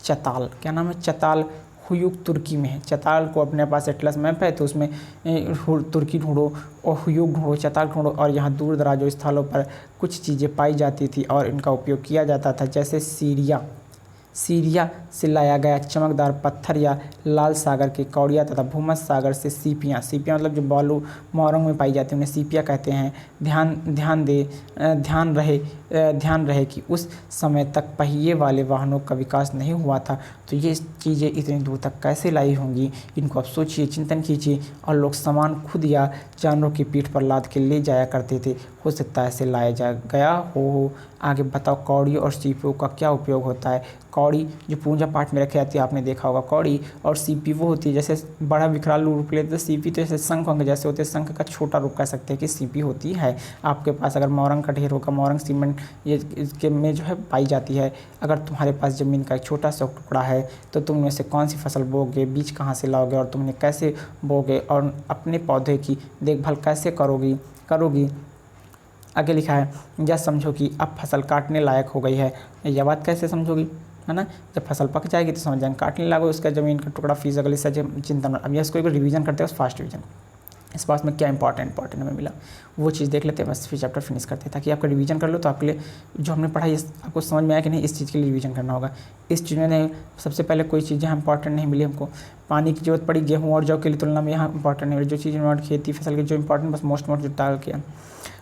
चताल। क्या नाम है, चताल। हुयूग तुर्की में है। चताल को अपने पास एटलस मैप है तो उसमें तुर्की ढूंढो और हुयूग ढूंढो, चताल ढूंढो। और यहाँ दूर दराजों स्थलों पर कुछ चीज़ें पाई जाती थी और इनका उपयोग किया जाता था, जैसे सीरिया से लाया गया चमकदार पत्थर या लाल सागर के कौड़िया तथा भूमध्य सागर से सीपियाँ मतलब जो बालू मोरंग में पाई जाती है उन्हें सीपियाँ कहते हैं। ध्यान रहे ध्यान रहे कि उस समय तक पहिए वाले वाहनों का विकास नहीं हुआ था, तो ये चीज़ें इतनी दूर तक कैसे लाई होंगी, इनको आप सोचिए, चिंतन कीजिए। और लोग सामान खुद या जानवरों की पीठ पर लाद के ले जाया करते थे, हो सकता है ऐसे लाया जा गया हो। आगे बताओ, कौड़ी और सीपी का क्या उपयोग होता है। कौड़ी जो पूजा पाठ में रखी जाती है, आपने देखा होगा कौड़ी, और सीपी वो होती है जैसे बड़ा विकराल रूप लेते हैं, सीपी तो जैसे शंख वंख जैसे होते हैं, शंख का छोटा रूप कह सकते हैं कि सीपी होती है। आपके पास अगर मोरंग का ढेर होगा, मोरंग सीमेंट ये इसके में जो है पाई जाती है। अगर तुम्हारे पास ज़मीन का एक छोटा सा टुकड़ा है तो तुम में से कौन सी फसल बोगे, बीज कहाँ से लाओगे और तुमने कैसे बोगे और अपने पौधे की देखभाल कैसे करोगी। आगे लिखा है, यह समझो कि अब फसल काटने लायक हो गई है। यह बात कैसे समझोगी, है ना, जब फसल पक जाएगी तो समझ जाएंगे, काटने लागो उसका ज़मीन का टुकड़ा फीस अगले सच चिंतन। अब यह इसको एक रिवीजन करते हैं, फास्ट रिवीजन। इस पास में क्या इंपॉर्टेंट हमें मिला वो चीज़ देख लेते हैं, बस फिर चैप्टर फिनिश करते हैं, ताकि आपका रिवीजन कर लो तो आपके लिए जो हमने पढ़ा आपको समझ में आया कि नहीं, इस चीज़ के लिए रिवीजन करना होगा। इस चीज़ में सबसे पहले कोई चीज़ें इंपॉर्टेंट नहीं मिली हमको। पानी की जरूरत पड़ी गेहूँ और जौ की तुलना में, यहाँ इंपॉर्टेंट नहीं मिली। जो चीज़ खेती फसल की जो इंपॉर्टेंट बस मोस्ट जो डाल किया।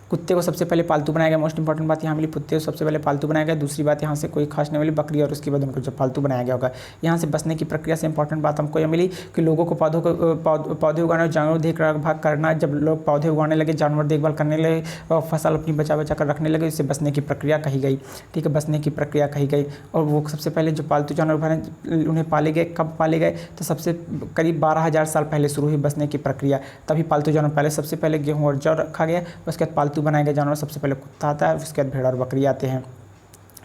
कुत्ते को सबसे पहले पालतू बनाया गया, मोस्ट इंपॉर्टेंट बात यहाँ मिली, कुत्ते को सबसे पहले पालतू बनाया गया। दूसरी बात यहाँ से कोई खास नहीं मिली, बकरी और उसके बाद उनको जब पालतू बनाया गया होगा। यहाँ से बचने की प्रक्रिया से इंपॉर्टेंट बात हमको यह मिली कि लोगों को पौधे उगाने और जानवर देखभाल करना। जब लोग पौधे उगाने लगे, जानवर देखभाल करने लगे और फसल अपनी बचा कर रखने लगे, इससे बचने की प्रक्रिया कही गई। ठीक है, बचने की प्रक्रिया कही गई। और वो सबसे पहले जो पालतू जानवर उन्हें पाले गए, कब पाले गए, तो सबसे करीब 12,000 साल पहले शुरू हुई बचने की प्रक्रिया, तभी पालतू जानवर पहले सबसे पहले गेहूँ और जौ रखा गया, उसके बाद पालतू बनाए गए जानवर, सबसे पहले कुत्ता आता है, उसके बाद भेड़ और बकरी आते हैं।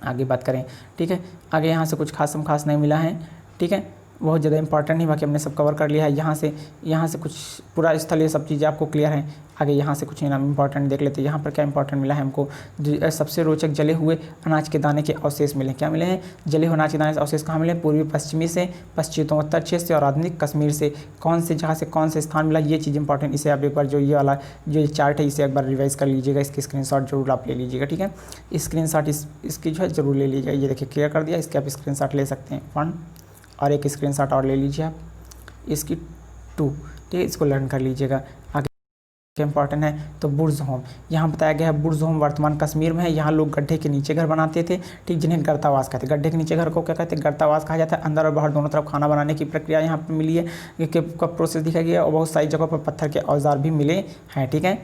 आगे बात करें, ठीक है, आगे यहाँ से कुछ खास नहीं मिला है, ठीक है, बहुत ज़्यादा इंपॉर्टेंट नहीं, बाकी हमने सब कवर कर लिया है। यहाँ से कुछ पूरा स्थल ये सब चीज़ें आपको क्लियर हैं। आगे यहाँ से कुछ इंपॉर्टेंट देख लेते हैं। यहाँ पर क्या इंपॉर्टेंट मिला है हमको, सबसे रोचक जले हुए अनाज के दाने के अवशेष मिले। क्या मिले हैं, जले हुए अनाज के दाने के अवशेष कहाँ मिले, पूर्वी पश्चिमी से, पश्चिमोत्तर क्षेत्र से और आधुनिक कश्मीर से। कौन से जहाँ से कौन से स्थान मिला, ये चीज़ इंपॉर्टेंट। इसे आप एक बार जो ये वाला जो चार्ट है इसे एक बार रिवाइज कर लीजिएगा, इसकी स्क्रीनशॉट जरूर आप ले लीजिएगा, ठीक है, स्क्रीनशॉट इसकी जो है जरूर ले लीजिएगा। ये देखिए क्लियर कर दिया, इसके आप स्क्रीनशॉट ले सकते हैं 1 और एक स्क्रीनशॉट और ले लीजिए आप इसकी 2, ठीक है, इसको लर्न कर लीजिएगा। आगे इंपॉर्टेंट है तो बुर्ज होम, यहाँ बताया गया है बुर्ज होम वर्तमान कश्मीर में है। यहाँ लोग गड्ढे के नीचे घर बनाते थे, ठीक, जिन्हें गर्तावास कहते हैं। गड्ढे के नीचे घर को क्या कहते हैं, गर्तावास कहा जाता है। अंदर और बाहर दोनों तरफ खाना बनाने की प्रक्रिया यहाँ पर मिली है, का प्रोसेस दिखाया गया, और बहुत सारी जगहों पर पत्थर के औजार भी मिले हैं, ठीक है।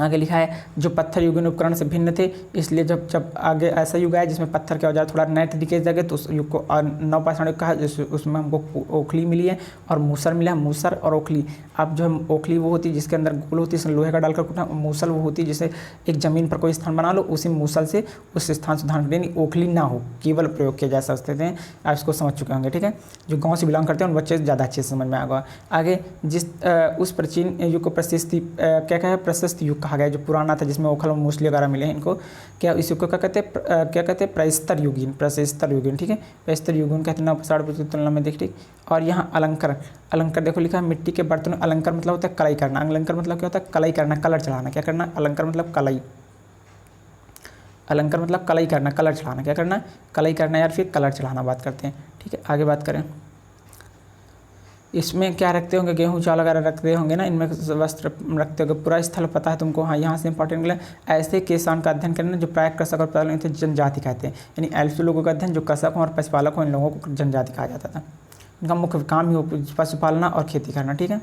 आगे लिखा है जो पत्थर युगीन उपकरण से भिन्न थे, इसलिए जब आगे ऐसा युग आया जिसमें पत्थर के औजार थोड़ा नए तरीके से लगे, तो उस युग को नवपाषाण युग कहा। उसमें हमको ओखली मिली है और मूसर मिला है। मूसर और ओखली, अब जो है ओखली वो होती है जिसके अंदर गोल होती है, लोहे का डालकर कूटना। मूसल वो होती है जिसे एक ज़मीन पर कोई स्थान बना लो, उसी मूसल से उस स्थान से धारण करें, ओखली ना हो, केवल प्रयोग किया जा सकते थे। आप इसको समझ चुके होंगे, ठीक है। जो गाँव से बिलोंग करते हैं उन बच्चे ज़्यादा अच्छे से समझ में आएगा। आगे उस प्राचीन युग को प्रशस्त युग कहा गया, जो पुराना था, जिसमें ओखल और मूसली वगैरह मिले हैं। इनको क्या इस युग को क्या कहते हैं प्रस्तर युगीन, ठीक है, प्रस्तर युगीन कहते हैं। नवपाषाण की तुलना में ठीक। और यहाँ अलंकार देखो लिखा है, मिट्टी के बर्तन। अलंकार मतलब होता है कलाई करना। अलंकार मतलब क्या होता है, कलाई करना, कलर चढ़ाना। क्या करना, अलंकार मतलब कलाई, अलंकार मतलब कलाई करना, कलर चढ़ाना। क्या करना, कलाई करना यार, फिर कलर चढ़ाना बात करते हैं, ठीक है। आगे बात करें, इसमें क्या रखते होंगे, गेहूँ चावल वगैरह रखते होंगे ना, इनमें वस्त्र रखते होंगे। पूरा स्थल पता है तुमको, हाँ, यहाँ से इंपॉर्टेंट मिला। ऐसे किसान का अध्ययन करना जो प्राय कृषक और पशुपालक थे, जनजाति कहते हैं। यानी ऐसे लोगों का अध्ययन जो कृषक और पशुपालक हो, इन लोगों को जनजाति कहा जाता था। इनका मुख्य काम ही हो पशुपालना और खेती करना, ठीक है,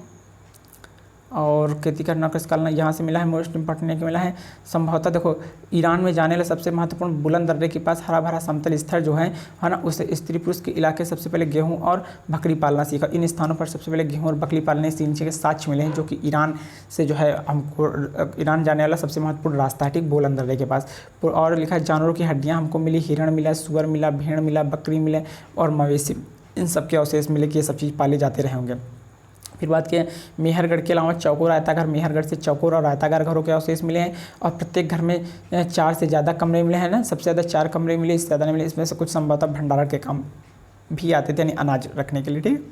और खेती करना कृषि करना। यहाँ से मिला है मोस्ट इंपॉर्टेंट एक मिला है, संभवतः देखो ईरान में जाने वाला सबसे महत्वपूर्ण बुलंद दर्रे के पास हरा भरा समतल स्थल जो है ना, उसे स्त्री पुरुष के इलाके सबसे पहले गेहूं और बकरी पालना सीखा। इन स्थानों पर सबसे पहले गेहूं और बकरी पालने सीखने के साक्ष्य मिले हैं, जो कि ईरान से जो है हमको ईरान जाने वाला सबसे महत्वपूर्ण रास्ता है, ठीक, बुलंद दर्रे के पास। और लिखा है जानवरों की हड्डियाँ हमको मिली, हिरण मिला, सुअर मिला, भेड़ मिला, बकरी मिले और मवेशी, इन सब के अवशेष मिले कि ये सब चीज़ पाले जाते रहे होंगे। फिर बात की मेहरगढ़ के अलावा चौकोर आयताघर, मेहरगढ़ से चौकोर और आयताघर घरों के अवशेष मिले हैं। और प्रत्येक घर में 4 से ज़्यादा कमरे मिले हैं ना, सबसे ज़्यादा 4 कमरे मिले, इससे ज़्यादा नहीं मिले। इसमें से कुछ संभवतः भंडारण के काम भी आते थे, यानी अनाज रखने के लिए, ठीक।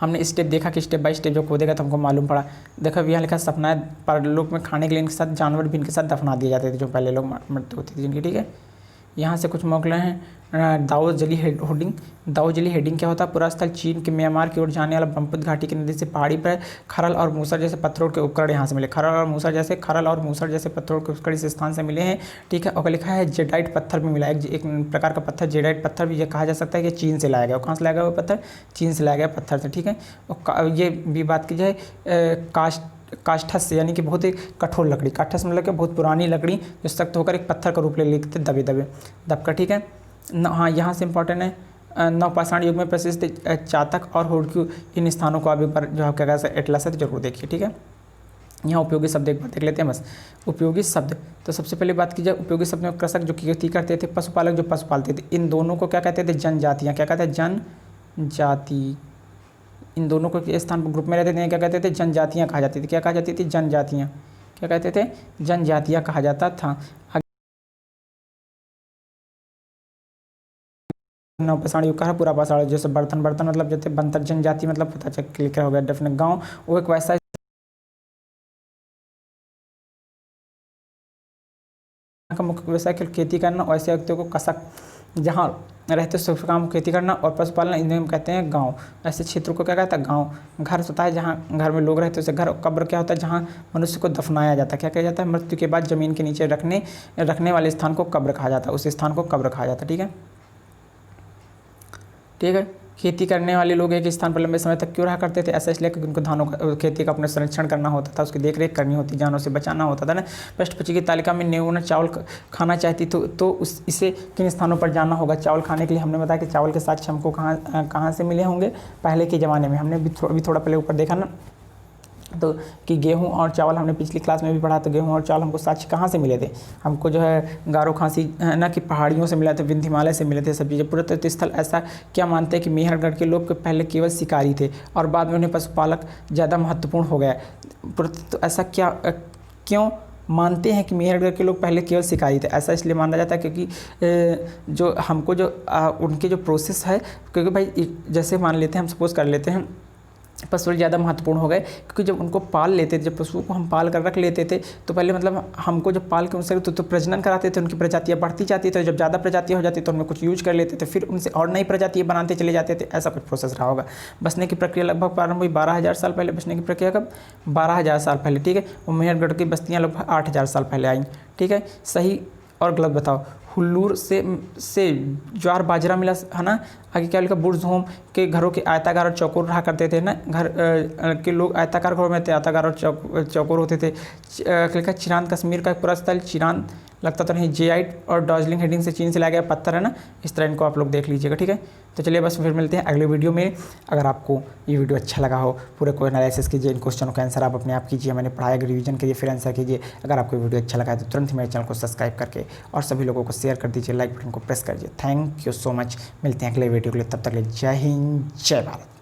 हमने स्टेप देखा कि स्टेप बाय स्टेप जो खोदेगा तो हमको मालूम पड़ा। देखो यहाँ लिखा सपना परलोक में खाने के लिए इनके साथ जानवर भी इनके साथ दफना दिए जाते थे, जो पहले लोग मरते होते थे जिनकी, ठीक है। यहाँ से कुछ मोकले हैं। दाओ जली हेडिंग, दाओ जली हेडिंग क्या होता है? पूरा स्थल चीन के म्यांमार की ओर जाने वाला ब्रह्मपुत्र घाटी की नदी से पहाड़ी पर खरल और मूसर जैसे पत्थरों के उपकरण यहाँ से मिले। खरल और मूसर जैसे पत्थरों के उपकरण इस स्थान से मिले हैं, ठीक है। और लिखा है जेडाइट पत्थर भी मिला है, एक प्रकार का पत्थर जेडाइट पत्थर भी ये कहा जा सकता है कि चीन से लाया गया। कहाँ से लाया गया वो पत्थर? चीन से लाया गया पत्थर से, ठीक है। और ये भी बात की जाए काष्ठस से, यानी कि बहुत ही कठोर लकड़ी। काष्ठस मतलब कि बहुत पुरानी लकड़ी जो सख्त होकर एक पत्थर का रूप ले लेते दबकर, ठीक है। हाँ, यहाँ से इंपॉर्टेंट है नवपाषाण युग में प्रसिद्ध चातक और होड़क्यू, इन स्थानों को आप एक बार जो क्या कहते हैं एटलस है तो जरूर देखिए, ठीक है। यहाँ उपयोगी शब्द एक बार देख लेते हैं बस। उपयोगी शब्द, तो सबसे पहले बात की जाए उपयोगी शब्द में कृषक जो खेती करते थे, पशुपालक जो पशु पालते थे, इन दोनों को क्या कहते थे? जनजातियाँ। क्या कहते हैं? जनजाति। इन दोनों को स्थान पर ग्रुप में रहते थे, क्या कहते थे? जनजातियाँ कहा जाती थी। क्या कहा जाती थी? जनजातियाँ। क्या कहते थे? जनजातियाँ कहा जाता था। नवपाषाण युग का है पूरा पाषाण, जैसे बर्तन मतलब जैसे बंतर जनजाति मतलब पता चल क्लियर हो गया डेफिनेट। गाँव वो एक वैसा का मुख्य व्यवसाय खेती करना, और ऐसे व्यक्तियों को कसक जहाँ रहते शुभ काम खेती करना और पशुपालन, इन्हें कहते हैं गांव। ऐसे क्षेत्रों को क्या कहता है? गांव। घर होता है जहाँ घर में लोग रहते हैं उसे घर। कब्र क्या होता है? जहाँ मनुष्य को दफनाया जाता है। क्या कहा जाता है? मृत्यु के बाद जमीन के नीचे रखने वाले स्थान को कब्र कहा जाता है, उस स्थान को कब्र कहा जाता है, ठीक है, ठीक है। खेती करने वाले लोग एक स्थान पर लंबे समय तक क्यों रहा करते थे? ऐसा इसलिए क्योंकि उनको धानों का खेती का अपना संरक्षण करना होता था, उसकी देखरेख करनी होती, जानों से बचाना होता था ना। पृष्ठभूमि की तालिका में नेउना चावल खाना चाहती तो इसे किन स्थानों पर जाना होगा चावल खाने के लिए? हमने बताया कि चावल के साक्ष्य हमको कहाँ से मिले होंगे पहले के ज़माने में। हमने भी थोड़ा पहले ऊपर देखा ना, तो कि गेहूं और चावल हमने पिछली क्लास में भी पढ़ा, तो गेहूं और चावल हमको साक्ष्य कहाँ से मिले थे? हमको जो है गारो खासी है ना कि पहाड़ियों से मिला थे, विंध्य हिमालय से मिले थे सब चीज़ें। पुरातत्व स्थल ऐसा क्या मानते हैं कि मेहरगढ़ के लोग पहले केवल शिकारी थे और बाद में उन्हें पशुपालक ज़्यादा महत्वपूर्ण हो गया? पुरातत्व ऐसा क्यों मानते हैं कि मेहरगढ़ के लोग पहले केवल शिकारी थे? ऐसा इसलिए माना जाता है क्योंकि जो हमको जो उनके जो प्रोसेस है, क्योंकि भाई जैसे मान लेते हैं, हम सपोज कर लेते हैं पशु ज़्यादा महत्वपूर्ण हो गए, क्योंकि जब उनको पाल लेते थे, जब पशुओं को हम पाल कर रख लेते थे तो पहले मतलब हमको जब पाल के उनसे तो प्रजनन कराते थे, उनकी प्रजातियाँ बढ़ती जाती थी। जब ज़्यादा प्रजातियाँ हो जाती तो उनमें कुछ यूज कर लेते थे, फिर उनसे और नई प्रजातियाँ बनाते चले जाते थे। ऐसा कुछ प्रोसेस रहा होगा। बसने की प्रक्रिया लगभग प्रारंभ हुई 12,000 साल पहले। बसने की प्रक्रिया कब? 12,000 साल पहले, ठीक है। और मेहरगढ़ की बस्तियाँ लगभग 8,000 साल पहले आई, ठीक है। सही और गलत बताओ। हुल्लूर से ज्वार बाजरा मिला है ना। आगे क्या लिखा? बुर्जहोम के घरों के आयताकार और चौकोर रहा करते थे ना। घर के लोग आयताकार घरों में थे, आयताकार और चौकोर होते थे। लिखा चिरांद कश्मीर का पूरा स्थल। चिरांद लगता तो नहीं, जेआइट और दार्जिलिंग हेडिंग से चीन से लाया गया पत्थर है ना। इस तरह इनको आप लोग देख लीजिएगा, ठीक है। तो चलिए बस फिर मिलते हैं अगले वीडियो में। अगर आपको ये वीडियो अच्छा लगा हो, पूरे कोई एनालिसिस कीजिए, इन क्वेश्चनों का आंसर आप अपने आप कीजिए, मैंने पढ़ाया रिवीजन कीजिए, फिर आंसर कीजिए। अगर आपको वीडियो अच्छा लगा है तो तुरंत ही मेरे चैनल को सब्सक्राइब करके और सभी लोगों को शेयर कर दीजिए, लाइक बटन को प्रेस कर दीजिए। Thank you so much. मिलते हैं अगले वीडियो के लिए, तब तक के लिए जय हिंद, जय भारत।